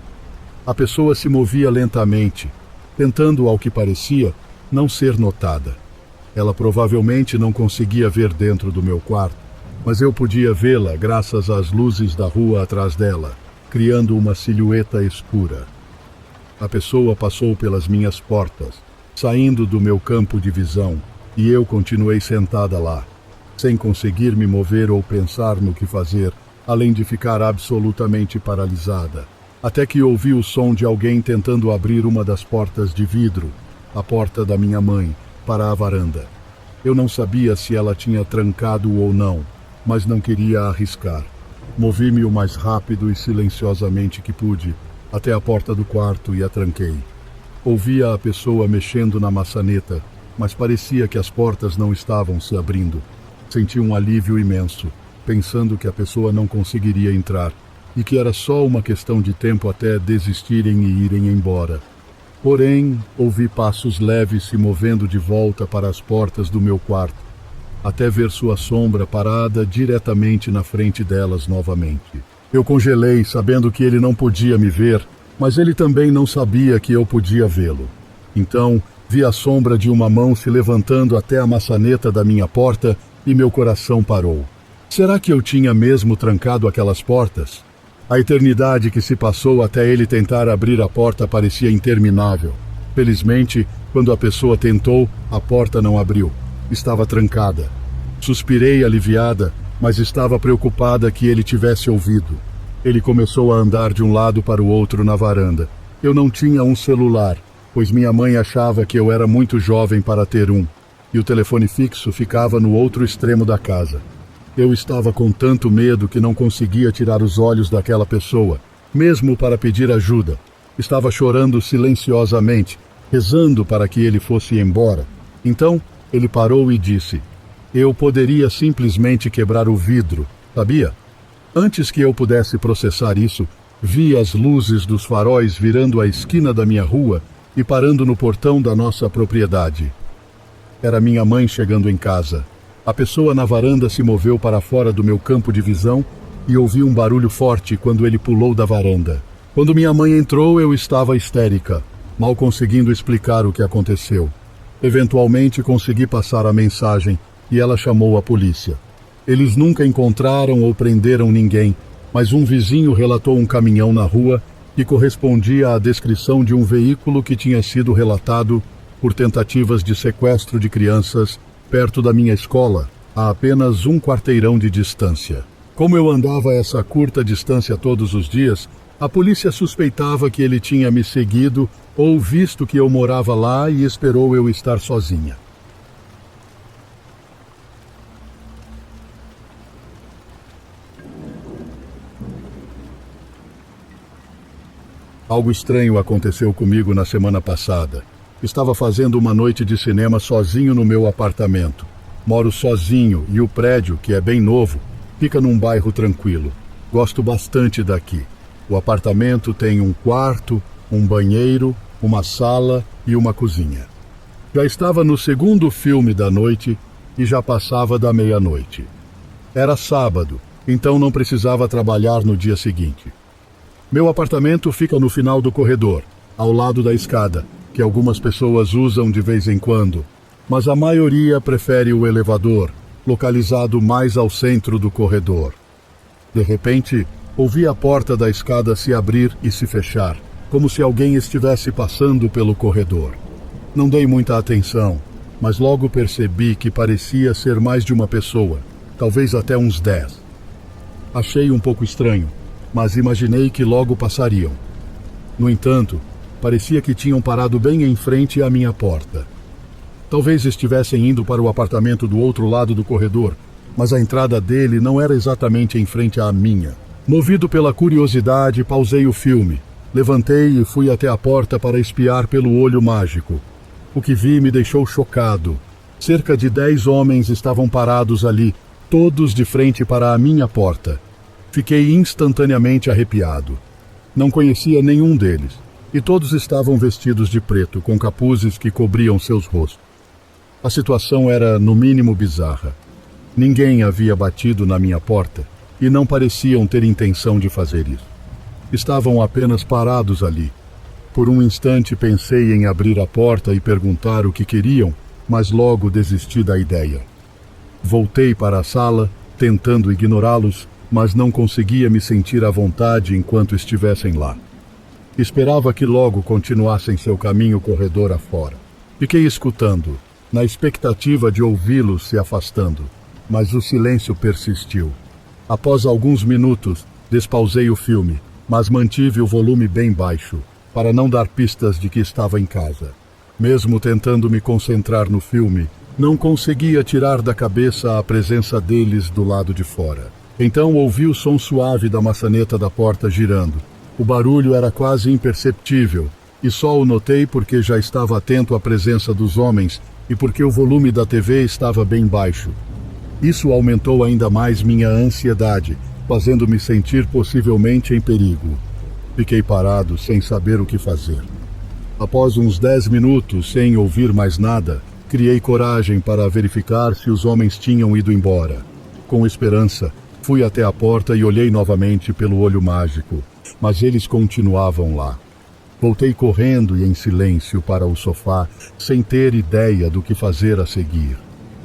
S1: A pessoa se movia lentamente, tentando, ao que parecia, não ser notada. Ela provavelmente não conseguia ver dentro do meu quarto, mas eu podia vê-la graças às luzes da rua atrás dela, criando uma silhueta escura. A pessoa passou pelas minhas portas, saindo do meu campo de visão, e eu continuei sentada lá, sem conseguir me mover ou pensar no que fazer, além de ficar absolutamente paralisada, até que ouvi o som de alguém tentando abrir uma das portas de vidro, a porta da minha mãe, para a varanda. Eu não sabia se ela tinha trancado ou não, mas não queria arriscar. Movi-me o mais rápido e silenciosamente que pude, até a porta do quarto e a tranquei. Ouvia a pessoa mexendo na maçaneta, mas parecia que as portas não estavam se abrindo. Senti um alívio imenso, pensando que a pessoa não conseguiria entrar, e que era só uma questão de tempo até desistirem e irem embora. Porém, ouvi passos leves se movendo de volta para as portas do meu quarto, até ver sua sombra parada diretamente na frente delas novamente. Eu congelei, sabendo que ele não podia me ver, Mas ele também não sabia que eu podia vê-lo. Então, vi a sombra de uma mão se levantando até a maçaneta da minha porta e meu coração parou. Será que eu tinha mesmo trancado aquelas portas? A eternidade que se passou até ele tentar abrir a porta parecia interminável. Felizmente, quando a pessoa tentou, a porta não abriu. Estava trancada. Suspirei aliviada, mas estava preocupada que ele tivesse ouvido. Ele começou a andar de um lado para o outro na varanda. Eu não tinha um celular, pois minha mãe achava que eu era muito jovem para ter um, e o telefone fixo ficava no outro extremo da casa. Eu estava com tanto medo que não conseguia tirar os olhos daquela pessoa, mesmo para pedir ajuda. Estava chorando silenciosamente, rezando para que ele fosse embora. Então, ele parou e disse: eu poderia simplesmente quebrar o vidro, sabia? Antes que eu pudesse processar isso, vi as luzes dos faróis virando a esquina da minha rua e parando no portão da nossa propriedade. Era minha mãe chegando em casa. A pessoa na varanda se moveu para fora do meu campo de visão e ouvi um barulho forte quando ele pulou da varanda. Quando minha mãe entrou, eu estava histérica, mal conseguindo explicar o que aconteceu. Eventualmente consegui passar a mensagem e ela chamou a polícia. Eles nunca encontraram ou prenderam ninguém, mas um vizinho relatou um caminhão na rua que correspondia à descrição de um veículo que tinha sido relatado por tentativas de sequestro de crianças perto da minha escola, a apenas um quarteirão de distância. Como eu andava essa curta distância todos os dias, a polícia suspeitava que ele tinha me seguido ou visto que eu morava lá e esperou eu estar sozinha. Algo estranho aconteceu comigo na semana passada. Estava fazendo uma noite de cinema sozinho no meu apartamento. Moro sozinho e o prédio, que é bem novo, fica num bairro tranquilo. Gosto bastante daqui. O apartamento tem um quarto, um banheiro, uma sala e uma cozinha. Já estava no segundo filme da noite e já passava da meia-noite. Era sábado, então não precisava trabalhar no dia seguinte. Meu apartamento fica no final do corredor, ao lado da escada, que algumas pessoas usam de vez em quando, mas a maioria prefere o elevador, localizado mais ao centro do corredor. De repente, ouvi a porta da escada se abrir e se fechar, como se alguém estivesse passando pelo corredor. Não dei muita atenção, mas logo percebi que parecia ser mais de uma pessoa, talvez até uns 10. Achei um pouco estranho, mas imaginei que logo passariam. No entanto, parecia que tinham parado bem em frente à minha porta. Talvez estivessem indo para o apartamento do outro lado do corredor, mas a entrada dele não era exatamente em frente à minha. Movido pela curiosidade, pausei o filme, levantei e fui até a porta para espiar pelo olho mágico. O que vi me deixou chocado. Cerca de 10 homens estavam parados ali, todos de frente para a minha porta. Fiquei instantaneamente arrepiado. Não conhecia nenhum deles, e todos estavam vestidos de preto, com capuzes que cobriam seus rostos. A situação era, no mínimo, bizarra. Ninguém havia batido na minha porta, e não pareciam ter intenção de fazer isso. Estavam apenas parados ali. Por um instante pensei em abrir a porta e perguntar o que queriam, mas logo desisti da ideia. Voltei para a sala, tentando ignorá-los, mas não conseguia me sentir à vontade enquanto estivessem lá. Esperava que logo continuassem seu caminho corredor afora. Fiquei escutando, na expectativa de ouvi-los se afastando, mas o silêncio persistiu. Após alguns minutos, despausei o filme, mas mantive o volume bem baixo, para não dar pistas de que estava em casa. Mesmo tentando me concentrar no filme, não conseguia tirar da cabeça a presença deles do lado de fora. Então ouvi o som suave da maçaneta da porta girando. O barulho era quase imperceptível, e só o notei porque já estava atento à presença dos homens e porque o volume da TV estava bem baixo. Isso aumentou ainda mais minha ansiedade, fazendo-me sentir possivelmente em perigo. Fiquei parado, sem saber o que fazer. Após uns 10 minutos, sem ouvir mais nada, criei coragem para verificar se os homens tinham ido embora. Com esperança, fui até a porta e olhei novamente pelo olho mágico. mas eles continuavam lá. Voltei correndo e em silêncio para o sofá, sem ter ideia do que fazer a seguir.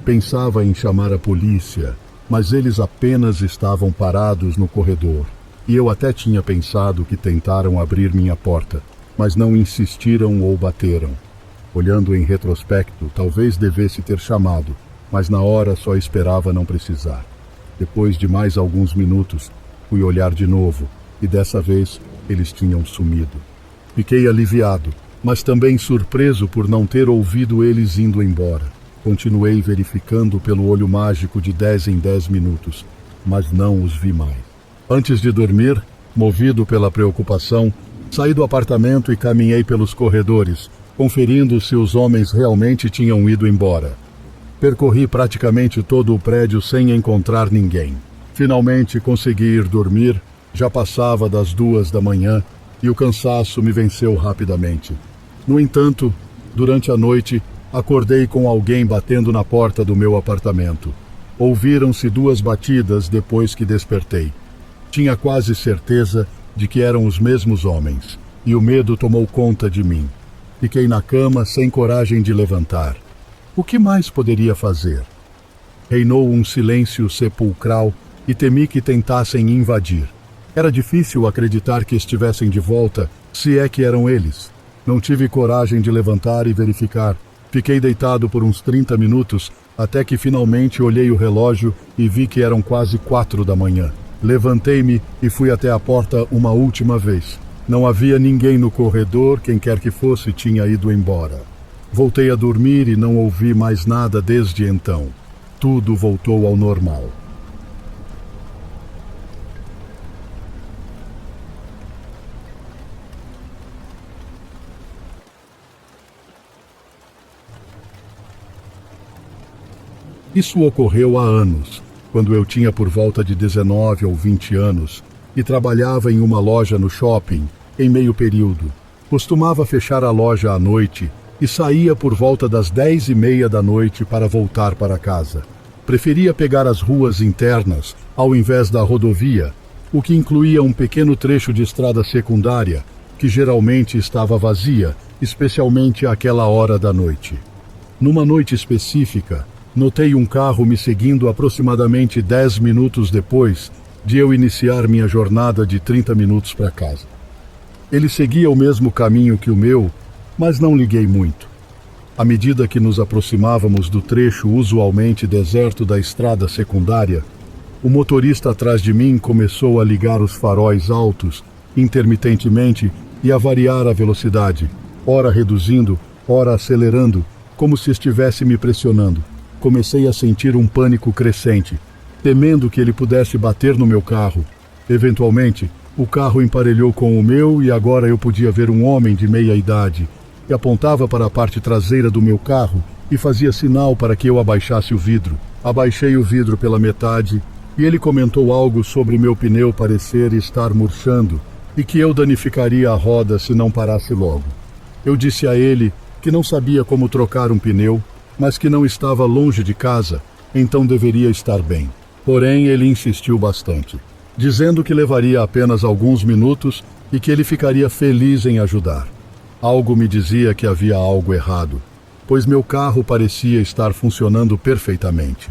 S1: Pensava em chamar a polícia, mas eles apenas estavam parados no corredor. E eu até tinha pensado que tentaram abrir minha porta, mas não insistiram ou bateram. Olhando em retrospecto, talvez devesse ter chamado, mas na hora só esperava não precisar. Depois de mais alguns minutos, fui olhar de novo, e dessa vez eles tinham sumido. Fiquei aliviado, mas também surpreso por não ter ouvido eles indo embora. Continuei verificando pelo olho mágico de 10 em 10 minutos, mas não os vi mais. Antes de dormir, movido pela preocupação, saí do apartamento e caminhei pelos corredores, conferindo se os homens realmente tinham ido embora. Percorri praticamente todo o prédio sem encontrar ninguém. Finalmente consegui ir dormir, já passava das 2 da manhã e o cansaço me venceu rapidamente. No entanto, durante a noite, acordei com alguém batendo na porta do meu apartamento. Ouviram-se 2 batidas depois que despertei. Tinha quase certeza de que eram os mesmos homens, e o medo tomou conta de mim. Fiquei na cama sem coragem de levantar. O que mais poderia fazer? Reinou um silêncio sepulcral e temi que tentassem invadir. Era difícil acreditar que estivessem de volta, se é que eram eles. Não tive coragem de levantar e verificar. Fiquei deitado por uns 30 minutos, até que finalmente olhei o relógio e vi que eram quase 4 da manhã. Levantei-me e fui até a porta uma última vez. Não havia ninguém no corredor, quem quer que fosse tinha ido embora. Voltei a dormir e não ouvi mais nada desde então. Tudo voltou ao normal. Isso ocorreu há anos, quando eu tinha por volta de 19 ou 20 anos e trabalhava em uma loja no shopping, em meio período. Costumava fechar a loja à noite e saía por volta das 10:30 da noite para voltar para casa. Preferia pegar as ruas internas ao invés da rodovia, o que incluía um pequeno trecho de estrada secundária, que geralmente estava vazia, especialmente àquela hora da noite. Numa noite específica, notei um carro me seguindo aproximadamente 10 minutos depois de eu iniciar minha jornada de 30 minutos para casa. Ele seguia o mesmo caminho que o meu, mas não liguei muito. À medida que nos aproximávamos do trecho usualmente deserto da estrada secundária, o motorista atrás de mim começou a ligar os faróis altos, intermitentemente, e a variar a velocidade, ora reduzindo, ora acelerando, como se estivesse me pressionando. Comecei a sentir um pânico crescente, temendo que ele pudesse bater no meu carro. Eventualmente, o carro emparelhou com o meu e agora eu podia ver um homem de meia idade, que apontava para a parte traseira do meu carro e fazia sinal para que eu abaixasse o vidro. Abaixei o vidro pela metade e ele comentou algo sobre meu pneu parecer estar murchando e que eu danificaria a roda se não parasse logo. Eu disse a ele que não sabia como trocar um pneu, mas que não estava longe de casa, então deveria estar bem. Porém, ele insistiu bastante, dizendo que levaria apenas alguns minutos e que ele ficaria feliz em ajudar. Algo me dizia que havia algo errado, pois meu carro parecia estar funcionando perfeitamente.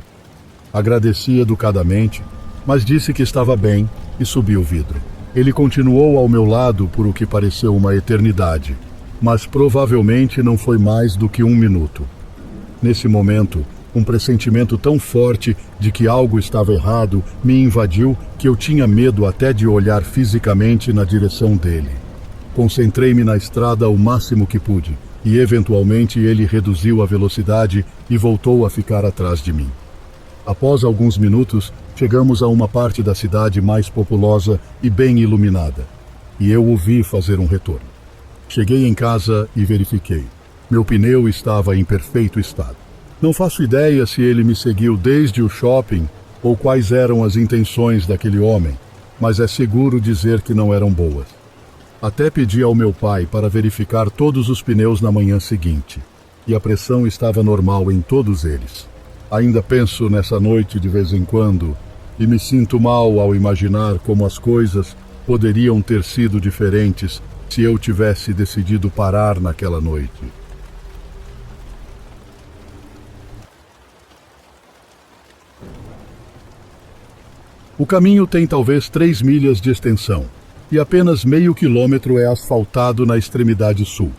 S1: Agradeci educadamente, mas disse que estava bem e subi o vidro. Ele continuou ao meu lado por o que pareceu uma eternidade, mas provavelmente não foi mais do que 1 minuto. Nesse momento, um pressentimento tão forte de que algo estava errado me invadiu que eu tinha medo até de olhar fisicamente na direção dele. Concentrei-me na estrada o máximo que pude e, eventualmente, ele reduziu a velocidade e voltou a ficar atrás de mim. Após alguns minutos, chegamos a uma parte da cidade mais populosa e bem iluminada, e eu o vi fazer um retorno. Cheguei em casa e verifiquei. Meu pneu estava em perfeito estado. Não faço ideia se ele me seguiu desde o shopping ou quais eram as intenções daquele homem, mas é seguro dizer que não eram boas. Até pedi ao meu pai para verificar todos os pneus na manhã seguinte, e a pressão estava normal em todos eles. Ainda penso nessa noite de vez em quando, e me sinto mal ao imaginar como as coisas poderiam ter sido diferentes se eu tivesse decidido parar naquela noite. O caminho tem talvez 3 milhas de extensão, e apenas meio quilômetro é asfaltado na extremidade sul.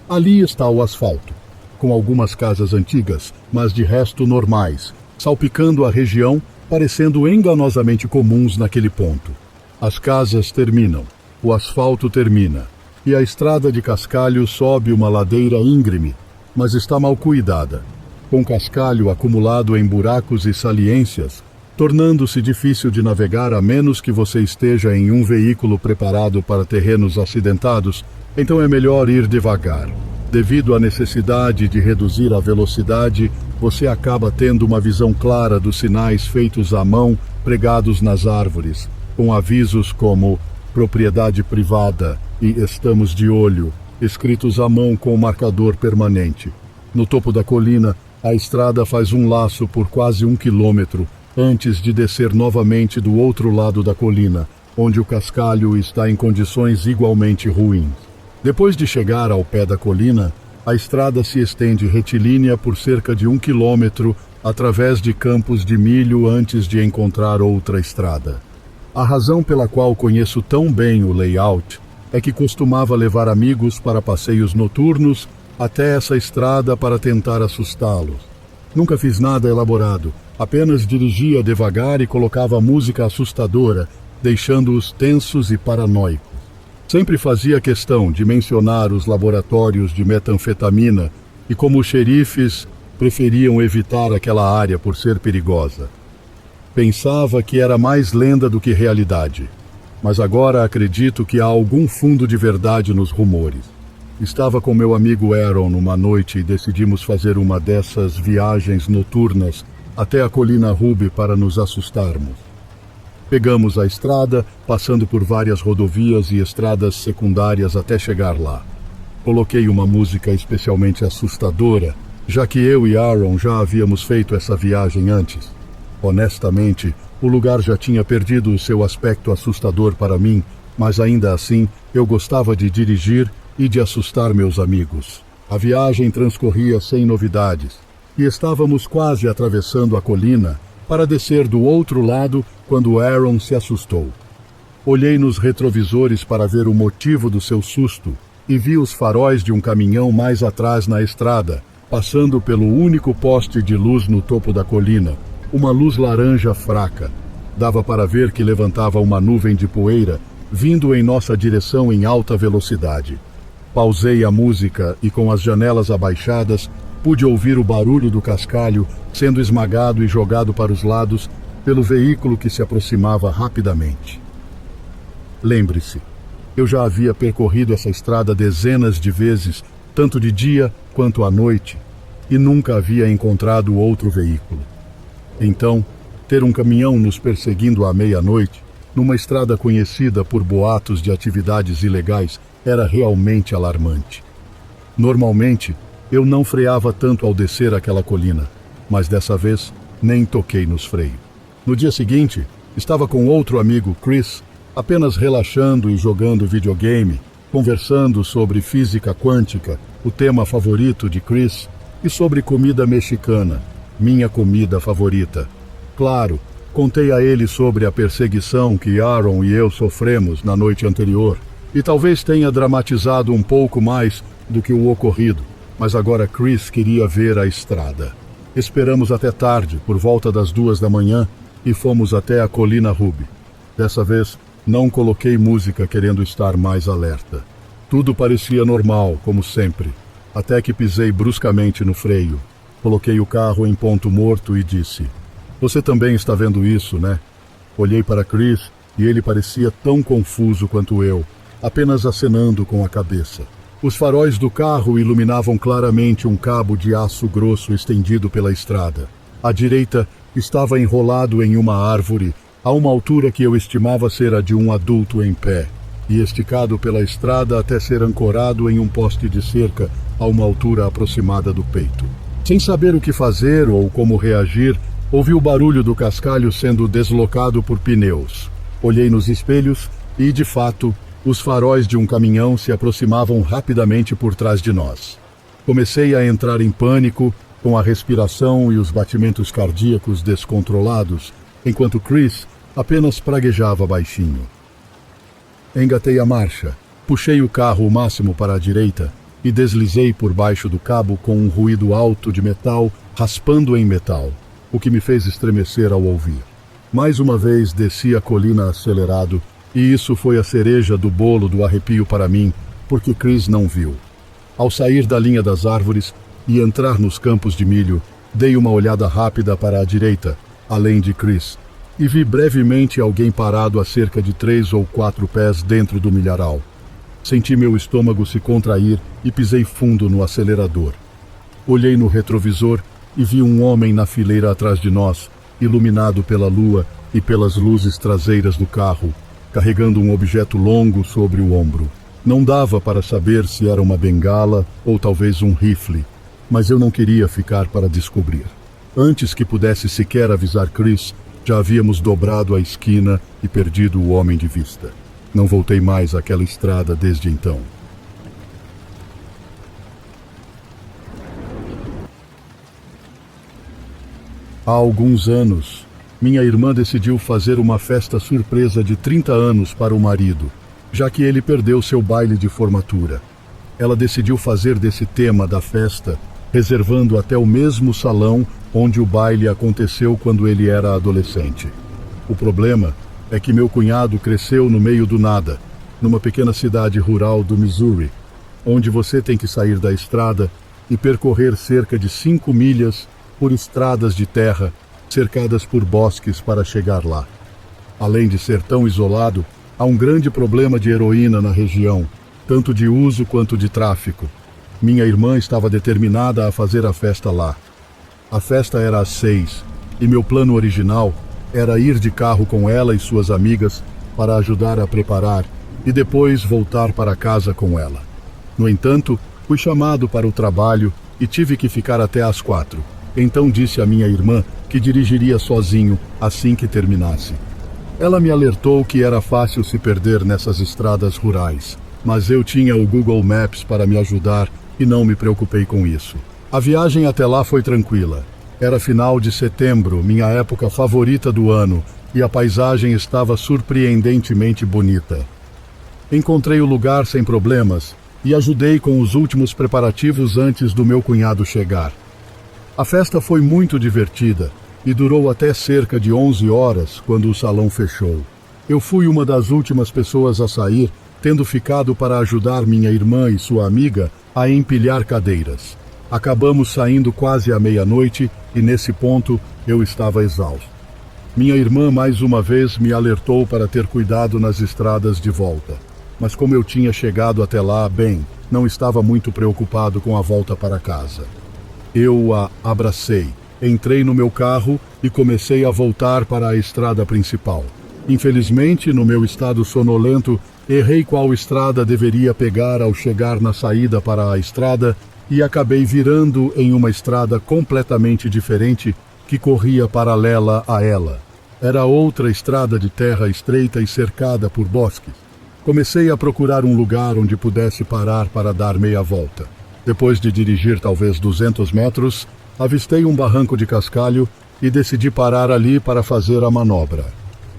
S1: Ali está o asfalto, com algumas casas antigas, mas de resto normais, salpicando a região, parecendo enganosamente comuns naquele ponto. As casas terminam, o asfalto termina, e a estrada de cascalho sobe uma ladeira íngreme, mas está mal cuidada, com cascalho acumulado em buracos e saliências, tornando-se difícil de navegar a menos que você esteja em um veículo preparado para terrenos acidentados, então é melhor ir devagar. Devido à necessidade de reduzir a velocidade, você acaba tendo uma visão clara dos sinais feitos à mão pregados nas árvores, com avisos como propriedade privada e estamos de olho, escritos à mão com marcador permanente. No topo da colina, a estrada faz um laço por quase 1 quilômetro, antes de descer novamente do outro lado da colina, onde o cascalho está em condições igualmente ruins. Depois de chegar ao pé da colina, a estrada se estende retilínea por cerca de 1 quilômetro através de campos de milho antes de encontrar outra estrada. A razão pela qual conheço tão bem o layout é que costumava levar amigos para passeios noturnos até essa estrada para tentar assustá-los. Nunca fiz nada elaborado, apenas dirigia devagar e colocava música assustadora, deixando-os tensos e paranoicos. Sempre fazia questão de mencionar os laboratórios de metanfetamina e como os xerifes preferiam evitar aquela área por ser perigosa. Pensava que era mais lenda do que realidade, mas agora acredito que há algum fundo de verdade nos rumores. Estava com meu amigo Aaron numa noite e decidimos fazer uma dessas viagens noturnas até a colina Ruby para nos assustarmos. Pegamos a estrada, passando por várias rodovias e estradas secundárias até chegar lá. Coloquei uma música especialmente assustadora, já que eu e Aaron já havíamos feito essa viagem antes. Honestamente, o lugar já tinha perdido o seu aspecto assustador para mim, mas ainda assim eu gostava de dirigir e de assustar meus amigos. A viagem transcorria sem novidades, e estávamos quase atravessando a colina para descer do outro lado quando Aaron se assustou. Olhei nos retrovisores para ver o motivo do seu susto e vi os faróis de um caminhão mais atrás na estrada, passando pelo único poste de luz no topo da colina, uma luz laranja fraca. Dava para ver que levantava uma nuvem de poeira, vindo em nossa direção em alta velocidade. Pausei a música e, com as janelas abaixadas, pude ouvir o barulho do cascalho sendo esmagado e jogado para os lados pelo veículo que se aproximava rapidamente. Lembre-se, eu já havia percorrido essa estrada dezenas de vezes, tanto de dia quanto à noite, e nunca havia encontrado outro veículo. Então, ter um caminhão nos perseguindo à meia-noite, numa estrada conhecida por boatos de atividades ilegais, era realmente alarmante. Normalmente, eu não freava tanto ao descer aquela colina, mas dessa vez nem toquei nos freios. No dia seguinte, estava com outro amigo, Chris, apenas relaxando e jogando videogame, conversando sobre física quântica, o tema favorito de Chris, e sobre comida mexicana, minha comida favorita. Claro, contei a ele sobre a perseguição que Aaron e eu sofremos na noite anterior, e talvez tenha dramatizado um pouco mais do que o ocorrido, mas agora Chris queria ver a estrada. Esperamos até tarde, por volta das 2 da manhã, e fomos até a colina Ruby. Dessa vez, não coloquei música querendo estar mais alerta. Tudo parecia normal, como sempre, até que pisei bruscamente no freio. Coloquei o carro em ponto morto e disse: "Você também está vendo isso, né?" Olhei para Chris e ele parecia tão confuso quanto eu, apenas acenando com a cabeça. Os faróis do carro iluminavam claramente um cabo de aço grosso estendido pela estrada. À direita, estava enrolado em uma árvore, a uma altura que eu estimava ser a de um adulto em pé, e esticado pela estrada até ser ancorado em um poste de cerca a uma altura aproximada do peito. Sem saber o que fazer ou como reagir, ouvi o barulho do cascalho sendo deslocado por pneus. Olhei nos espelhos E, de fato, os faróis de um caminhão se aproximavam rapidamente por trás de nós. Comecei a entrar em pânico, com a respiração e os batimentos cardíacos descontrolados, enquanto Chris apenas praguejava baixinho. Engatei a marcha, puxei o carro o máximo para a direita e deslizei por baixo do cabo com um ruído alto de metal raspando em metal, o que me fez estremecer ao ouvir. Mais uma vez desci a colina acelerado, e isso foi a cereja do bolo do arrepio para mim, porque Chris não viu. Ao sair da linha das árvores e entrar nos campos de milho, dei uma olhada rápida para a direita, além de Chris, e vi brevemente alguém parado a cerca de 3 ou 4 pés dentro do milharal. Senti meu estômago se contrair e pisei fundo no acelerador. Olhei no retrovisor e vi um homem na fileira atrás de nós, iluminado pela lua e pelas luzes traseiras do carro, carregando um objeto longo sobre o ombro. Não dava para saber se era uma bengala ou talvez um rifle, mas eu não queria ficar para descobrir. Antes que pudesse sequer avisar Chris, já havíamos dobrado a esquina e perdido o homem de vista. Não voltei mais àquela estrada desde então. Há alguns anos, minha irmã decidiu fazer uma festa surpresa de 30 anos para o marido, já que ele perdeu seu baile de formatura. Ela decidiu fazer desse tema da festa, reservando até o mesmo salão onde o baile aconteceu quando ele era adolescente. O problema é que meu cunhado cresceu no meio do nada, numa pequena cidade rural do Missouri, onde você tem que sair da estrada e percorrer cerca de 5 milhas por estradas de terra, cercadas por bosques para chegar lá. Além de ser tão isolado, há um grande problema de heroína na região, tanto de uso quanto de tráfico. Minha irmã estava determinada a fazer a festa lá. A festa era às 6, e meu plano original era ir de carro com ela e suas amigas para ajudar a preparar e depois voltar para casa com ela. No entanto, fui chamado para o trabalho e tive que ficar até às 4. Então disse à minha irmã que dirigiria sozinho assim que terminasse. Ela me alertou que era fácil se perder nessas estradas rurais, mas eu tinha o Google Maps para me ajudar e não me preocupei com isso. A viagem até lá foi tranquila. Era final de setembro, minha época favorita do ano, e a paisagem estava surpreendentemente bonita. Encontrei o lugar sem problemas e ajudei com os últimos preparativos antes do meu cunhado chegar. A festa foi muito divertida e durou até cerca de 11 horas quando o salão fechou. Eu fui uma das últimas pessoas a sair, tendo ficado para ajudar minha irmã e sua amiga a empilhar cadeiras. Acabamos saindo quase à meia-noite e nesse ponto eu estava exausto. Minha irmã mais uma vez me alertou para ter cuidado nas estradas de volta. Mas como eu tinha chegado até lá, bem, não estava muito preocupado com a volta para casa. Eu a abracei, entrei no meu carro e comecei a voltar para a estrada principal. Infelizmente, no meu estado sonolento, errei qual estrada deveria pegar ao chegar na saída para a estrada e acabei virando em uma estrada completamente diferente que corria paralela a ela. Era outra estrada de terra estreita e cercada por bosques. Comecei a procurar um lugar onde pudesse parar para dar meia volta. Depois de dirigir talvez 200 metros, avistei um barranco de cascalho e decidi parar ali para fazer a manobra.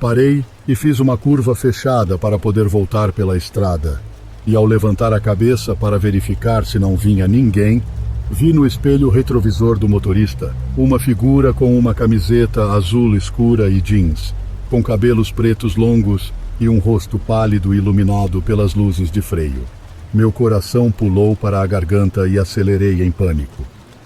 S1: Parei e fiz uma curva fechada para poder voltar pela estrada. E ao levantar a cabeça para verificar se não vinha ninguém, vi no espelho retrovisor do motorista uma figura com uma camiseta azul escura e jeans, com cabelos pretos longos e um rosto pálido iluminado pelas luzes de freio. Meu coração pulou para a garganta e acelerei em pânico.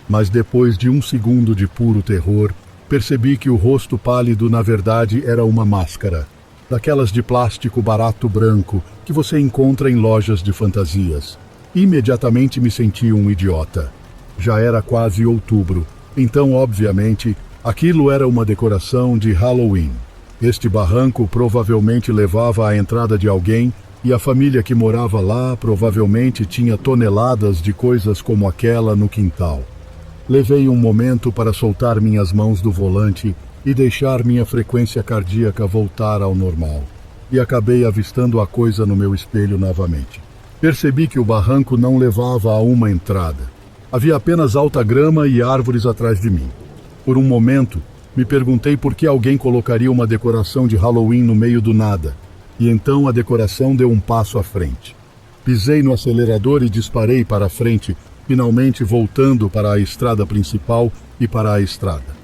S1: Mas depois de um segundo de puro terror, percebi que o rosto pálido na verdade era uma máscara, daquelas de plástico barato branco que você encontra em lojas de fantasias. Imediatamente me senti um idiota. Já era quase outubro, então obviamente aquilo era uma decoração de Halloween. Este barranco provavelmente levava à entrada de alguém e a família que morava lá provavelmente tinha toneladas de coisas como aquela no quintal. Levei um momento para soltar minhas mãos do volante e deixar minha frequência cardíaca voltar ao normal. e acabei avistando a coisa no meu espelho novamente. Percebi que o barranco não levava a uma entrada. Havia apenas alta grama e árvores atrás de mim. Por um momento, me perguntei por que alguém colocaria uma decoração de Halloween no meio do nada, e então a decoração deu um passo à frente. Pisei no acelerador e disparei para a frente, finalmente voltando para a estrada principal e para a estrada.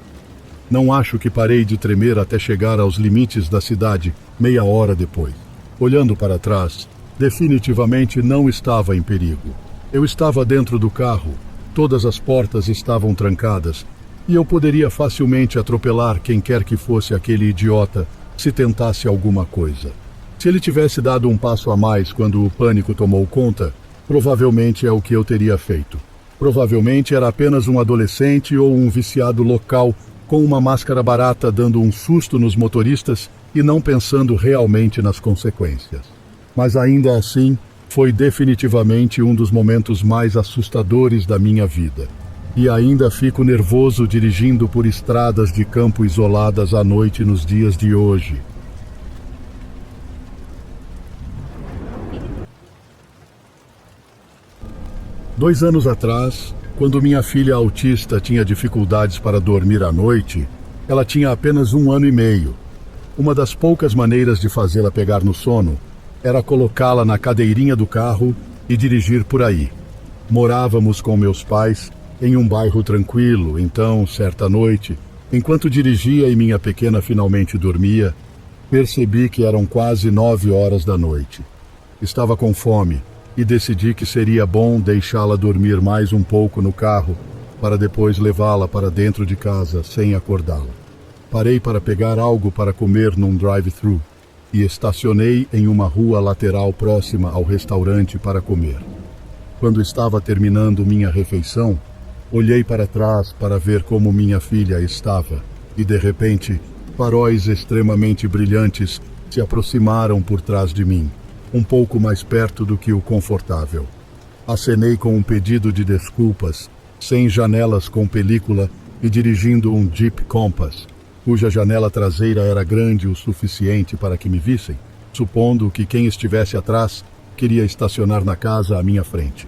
S1: Não acho que parei de tremer até chegar aos limites da cidade, meia hora depois. Olhando para trás, definitivamente não estava em perigo. Eu estava dentro do carro, todas as portas estavam trancadas, e eu poderia facilmente atropelar quem quer que fosse aquele idiota se tentasse alguma coisa. Se ele tivesse dado um passo a mais quando o pânico tomou conta, provavelmente é o que eu teria feito. Provavelmente era apenas um adolescente ou um viciado local com uma máscara barata dando um susto nos motoristas e não pensando realmente nas consequências. Mas ainda assim, foi definitivamente um dos momentos mais assustadores da minha vida. E ainda fico nervoso dirigindo por estradas de campo isoladas à noite nos dias de hoje. Dois anos atrás, quando minha filha autista tinha dificuldades para dormir à noite, ela tinha apenas 1 ano e meio. Uma das poucas maneiras de fazê-la pegar no sono era colocá-la na cadeirinha do carro e dirigir por aí. Morávamos com meus pais em um bairro tranquilo, então, certa noite, enquanto dirigia e minha pequena finalmente dormia, percebi que eram quase 9 horas da noite. Estava com fome e decidi que seria bom deixá-la dormir mais um pouco no carro para depois levá-la para dentro de casa sem acordá-la. Parei para pegar algo para comer num drive-thru e estacionei em uma rua lateral próxima ao restaurante para comer. Quando estava terminando minha refeição, olhei para trás para ver como minha filha estava e, de repente, faróis extremamente brilhantes se aproximaram por trás de mim, um pouco mais perto do que o confortável. Acenei com um pedido de desculpas, sem janelas com película e dirigindo um Jeep Compass, cuja janela traseira era grande o suficiente para que me vissem, supondo que quem estivesse atrás queria estacionar na casa à minha frente.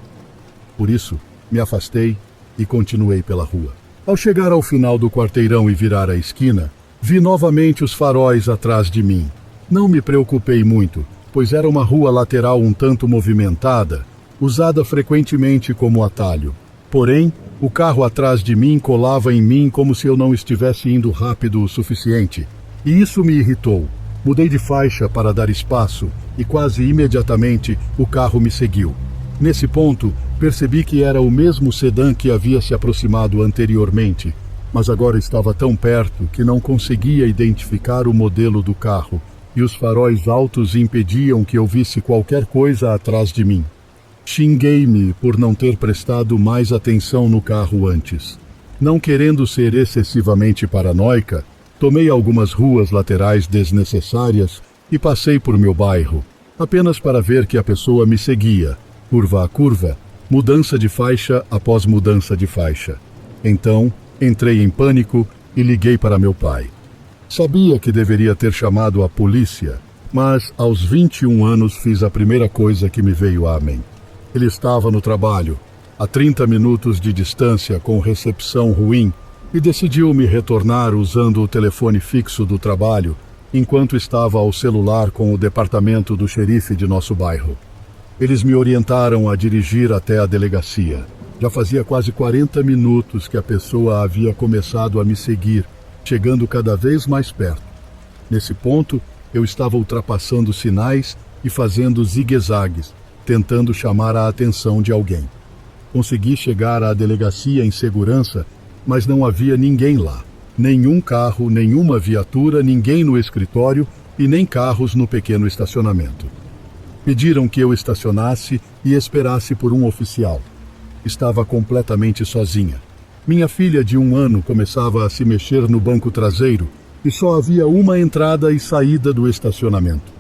S1: Por isso, me afastei e continuei pela rua. Ao chegar ao final do quarteirão e virar a esquina, vi novamente os faróis atrás de mim. Não me preocupei muito, pois era uma rua lateral um tanto movimentada, usada frequentemente como atalho. Porém, o carro atrás de mim colava em mim como se eu não estivesse indo rápido o suficiente, e isso me irritou. Mudei de faixa para dar espaço e quase imediatamente o carro me seguiu. Nesse ponto, percebi que era o mesmo sedã que havia se aproximado anteriormente, mas agora estava tão perto que não conseguia identificar o modelo do carro, e os faróis altos impediam que eu visse qualquer coisa atrás de mim. Xinguei-me por não ter prestado mais atenção no carro antes. Não querendo ser excessivamente paranoica, tomei algumas ruas laterais desnecessárias e passei por meu bairro, apenas para ver que a pessoa me seguia, curva a curva, mudança de faixa após mudança de faixa. Então, entrei em pânico e liguei para meu pai. Sabia que deveria ter chamado a polícia, mas aos 21 anos fiz a primeira coisa que me veio à mente. Ele estava no trabalho, a 30 minutos de distância com recepção ruim, e decidiu me retornar usando o telefone fixo do trabalho, enquanto estava ao celular com o departamento do xerife de nosso bairro. Eles me orientaram a dirigir até a delegacia. Já fazia quase 40 minutos que a pessoa havia começado a me seguir, chegando cada vez mais perto. Nesse ponto, eu estava ultrapassando sinais e fazendo zigue-zagues, tentando chamar a atenção de alguém. Consegui chegar à delegacia em segurança, mas não havia ninguém lá. Nenhum carro, nenhuma viatura, ninguém no escritório e nem carros no pequeno estacionamento. Pediram que eu estacionasse e esperasse por um oficial. Estava completamente sozinha. Minha filha de 1 ano começava a se mexer no banco traseiro e só havia uma entrada e saída do estacionamento.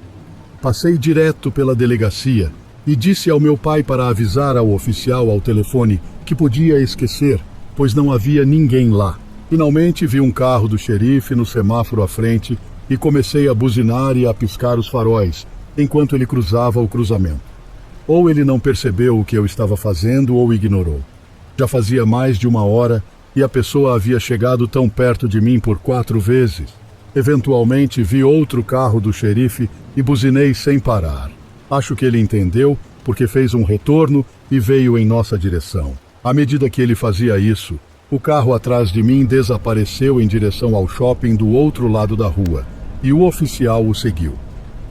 S1: Passei direto pela delegacia e disse ao meu pai para avisar ao oficial ao telefone que podia esquecer, pois não havia ninguém lá. Finalmente vi um carro do xerife no semáforo à frente e comecei a buzinar e a piscar os faróis, enquanto ele cruzava o cruzamento. Ou ele não percebeu o que eu estava fazendo ou ignorou. Já fazia mais de 1 hora e a pessoa havia chegado tão perto de mim por 4 vezes. Eventualmente vi outro carro do xerife e buzinei sem parar. Acho que ele entendeu, porque fez um retorno e veio em nossa direção. À medida que ele fazia isso, o carro atrás de mim desapareceu em direção ao shopping do outro lado da rua, e o oficial o seguiu.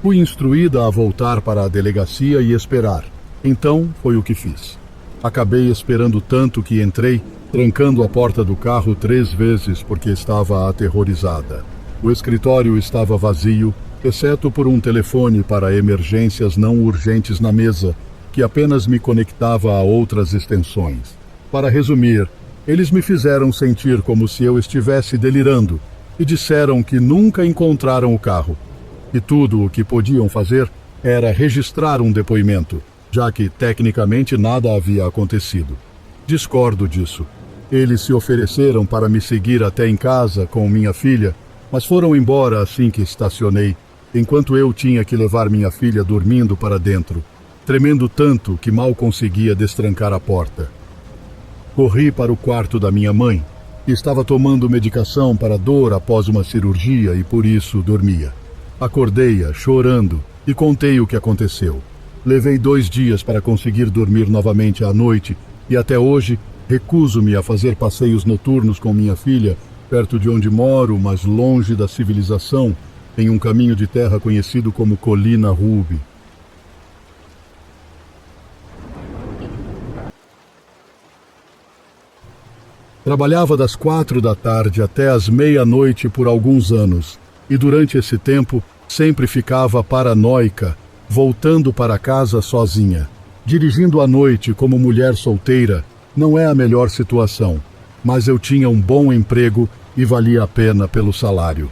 S1: Fui instruída a voltar para a delegacia e esperar. Então, foi o que fiz. Acabei esperando tanto que entrei, trancando a porta do carro 3 vezes porque estava aterrorizada. O escritório estava vazio, exceto por um telefone para emergências não urgentes na mesa, que apenas me conectava a outras extensões. Para resumir, eles me fizeram sentir como se eu estivesse delirando e disseram que nunca encontraram o carro. E tudo o que podiam fazer era registrar um depoimento, já que tecnicamente nada havia acontecido. Discordo disso. Eles se ofereceram para me seguir até em casa com minha filha, mas foram embora assim que estacionei, enquanto eu tinha que levar minha filha dormindo para dentro, tremendo tanto que mal conseguia destrancar a porta. Corri para o quarto da minha mãe. Estava tomando medicação para dor após uma cirurgia e por isso dormia. Acordei-a, chorando, e contei o que aconteceu. Levei 2 dias para conseguir dormir novamente à noite e até hoje recuso-me a fazer passeios noturnos com minha filha, perto de onde moro, mas longe da civilização, em um caminho de terra conhecido como Colina Ruby. Trabalhava das 4 da tarde até as meia-noite por alguns anos, e durante esse tempo sempre ficava paranoica, voltando para casa sozinha. Dirigindo à noite como mulher solteira não é a melhor situação, mas eu tinha um bom emprego e valia a pena pelo salário.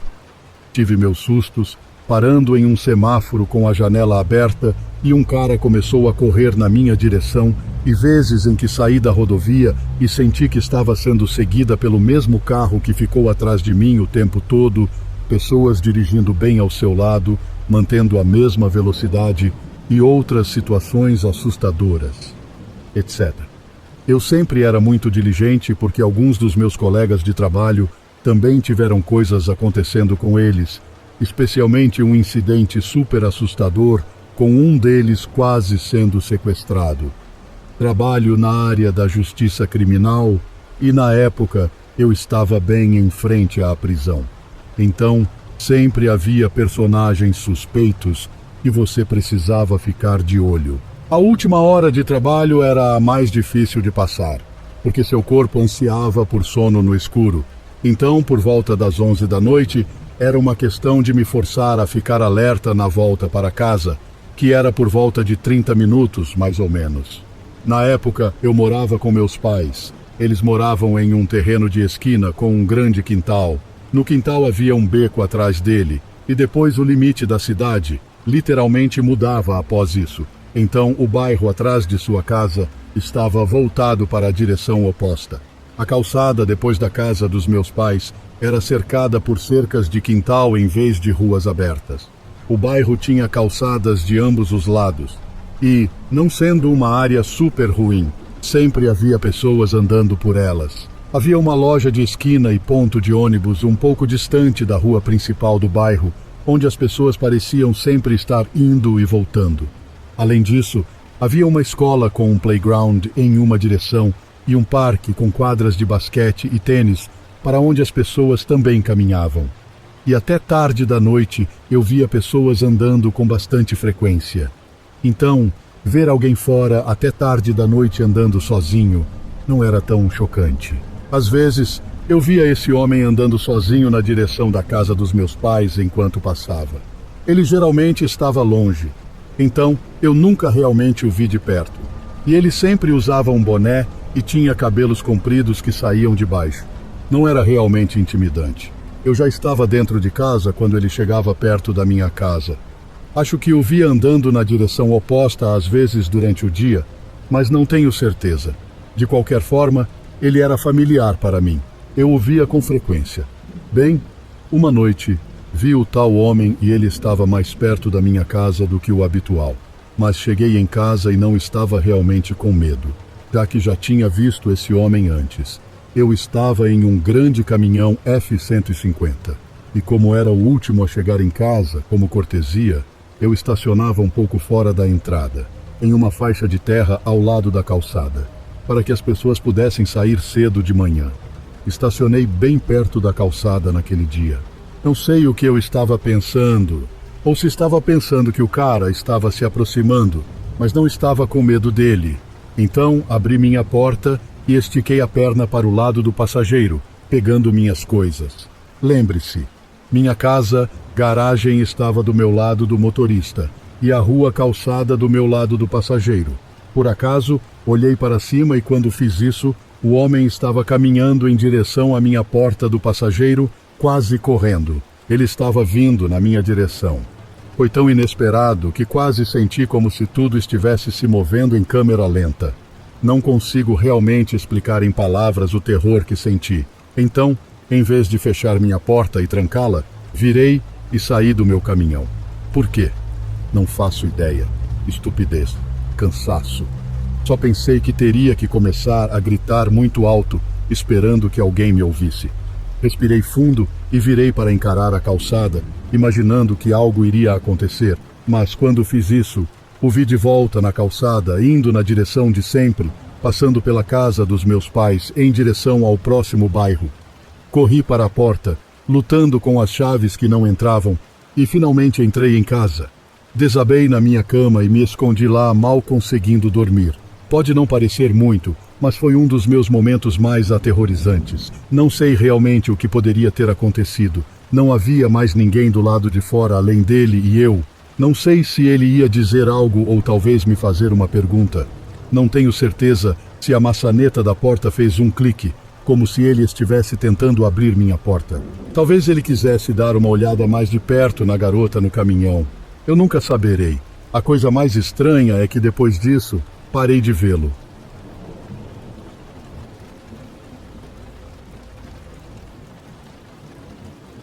S1: Tive meus sustos, parando em um semáforo com a janela aberta e um cara começou a correr na minha direção, e vezes em que saí da rodovia e senti que estava sendo seguida pelo mesmo carro que ficou atrás de mim o tempo todo, pessoas dirigindo bem ao seu lado, mantendo a mesma velocidade e outras situações assustadoras, etc. Eu sempre era muito diligente porque alguns dos meus colegas de trabalho também tiveram coisas acontecendo com eles, especialmente um incidente super assustador com um deles quase sendo sequestrado. Trabalho na área da justiça criminal e, na época, eu estava bem em frente à prisão. Então, sempre havia personagens suspeitos e você precisava ficar de olho. A última hora de trabalho era a mais difícil de passar, porque seu corpo ansiava por sono no escuro. Então, por volta das 11 da noite, era uma questão de me forçar a ficar alerta na volta para casa, que era por volta de 30 minutos, mais ou menos. Na época, eu morava com meus pais. Eles moravam em um terreno de esquina com um grande quintal. No quintal havia um beco atrás dele, e depois o limite da cidade literalmente mudava após isso. Então, o bairro atrás de sua casa estava voltado para a direção oposta. A calçada depois da casa dos meus pais era cercada por cercas de quintal em vez de ruas abertas. O bairro tinha calçadas de ambos os lados. E, não sendo uma área super ruim, sempre havia pessoas andando por elas. Havia uma loja de esquina e ponto de ônibus um pouco distante da rua principal do bairro, onde as pessoas pareciam sempre estar indo e voltando. Além disso, havia uma escola com um playground em uma direção e um parque com quadras de basquete e tênis para onde as pessoas também caminhavam. E até tarde da noite eu via pessoas andando com bastante frequência. Então, ver alguém fora até tarde da noite andando sozinho não era tão chocante. Às vezes, eu via esse homem andando sozinho na direção da casa dos meus pais enquanto passava. Ele geralmente estava longe, então eu nunca realmente o vi de perto. E ele sempre usava um boné e tinha cabelos compridos que saíam de baixo. Não era realmente intimidante. Eu já estava dentro de casa quando ele chegava perto da minha casa. Acho que o via andando na direção oposta às vezes durante o dia, mas não tenho certeza. De qualquer forma, ele era familiar para mim. Eu o via com frequência. Bem, uma noite, Vi o tal homem e ele estava mais perto da minha casa do que o habitual. Mas cheguei em casa e não estava realmente com medo, já que já tinha visto esse homem antes. Eu estava em um grande caminhão F-150. E como era o último a chegar em casa, como cortesia, eu estacionava um pouco fora da entrada, em uma faixa de terra ao lado da calçada, para que as pessoas pudessem sair cedo de manhã. Estacionei bem perto da calçada naquele dia. Não sei o que eu estava pensando, ou se estava pensando que o cara estava se aproximando, mas não estava com medo dele. Então abri minha porta e estiquei a perna para o lado do passageiro, pegando minhas coisas. Lembre-se, minha casa, garagem estava do meu lado do motorista e a rua calçada do meu lado do passageiro. Por acaso, olhei para cima e quando fiz isso, o homem estava caminhando em direção à minha porta do passageiro, quase correndo. Ele estava vindo na minha direção. Foi tão inesperado que quase senti como se tudo estivesse se movendo em câmera lenta. Não consigo realmente explicar em palavras o terror que senti. Então, em vez de fechar minha porta e trancá-la, virei e saí do meu caminhão. Por quê? Não faço ideia. Estupidez. Cansaço. Só pensei que teria que começar a gritar muito alto, esperando que alguém me ouvisse. Respirei fundo e virei para encarar a calçada, imaginando que algo iria acontecer. Mas quando fiz isso, o vi de volta na calçada, indo na direção de sempre, passando pela casa dos meus pais, em direção ao próximo bairro. Corri para a porta, lutando com as chaves que não entravam, e finalmente entrei em casa. Desabei na minha cama e me escondi lá, mal conseguindo dormir. Pode não parecer muito, mas foi um dos meus momentos mais aterrorizantes. Não sei realmente o que poderia ter acontecido. Não havia mais ninguém do lado de fora além dele e eu. Não sei se ele ia dizer algo ou talvez me fazer uma pergunta. Não tenho certeza se a maçaneta da porta fez um clique, como se ele estivesse tentando abrir minha porta. Talvez ele quisesse dar uma olhada mais de perto na garota no caminhão. Eu nunca saberei. A coisa mais estranha é que depois disso, parei de vê-lo.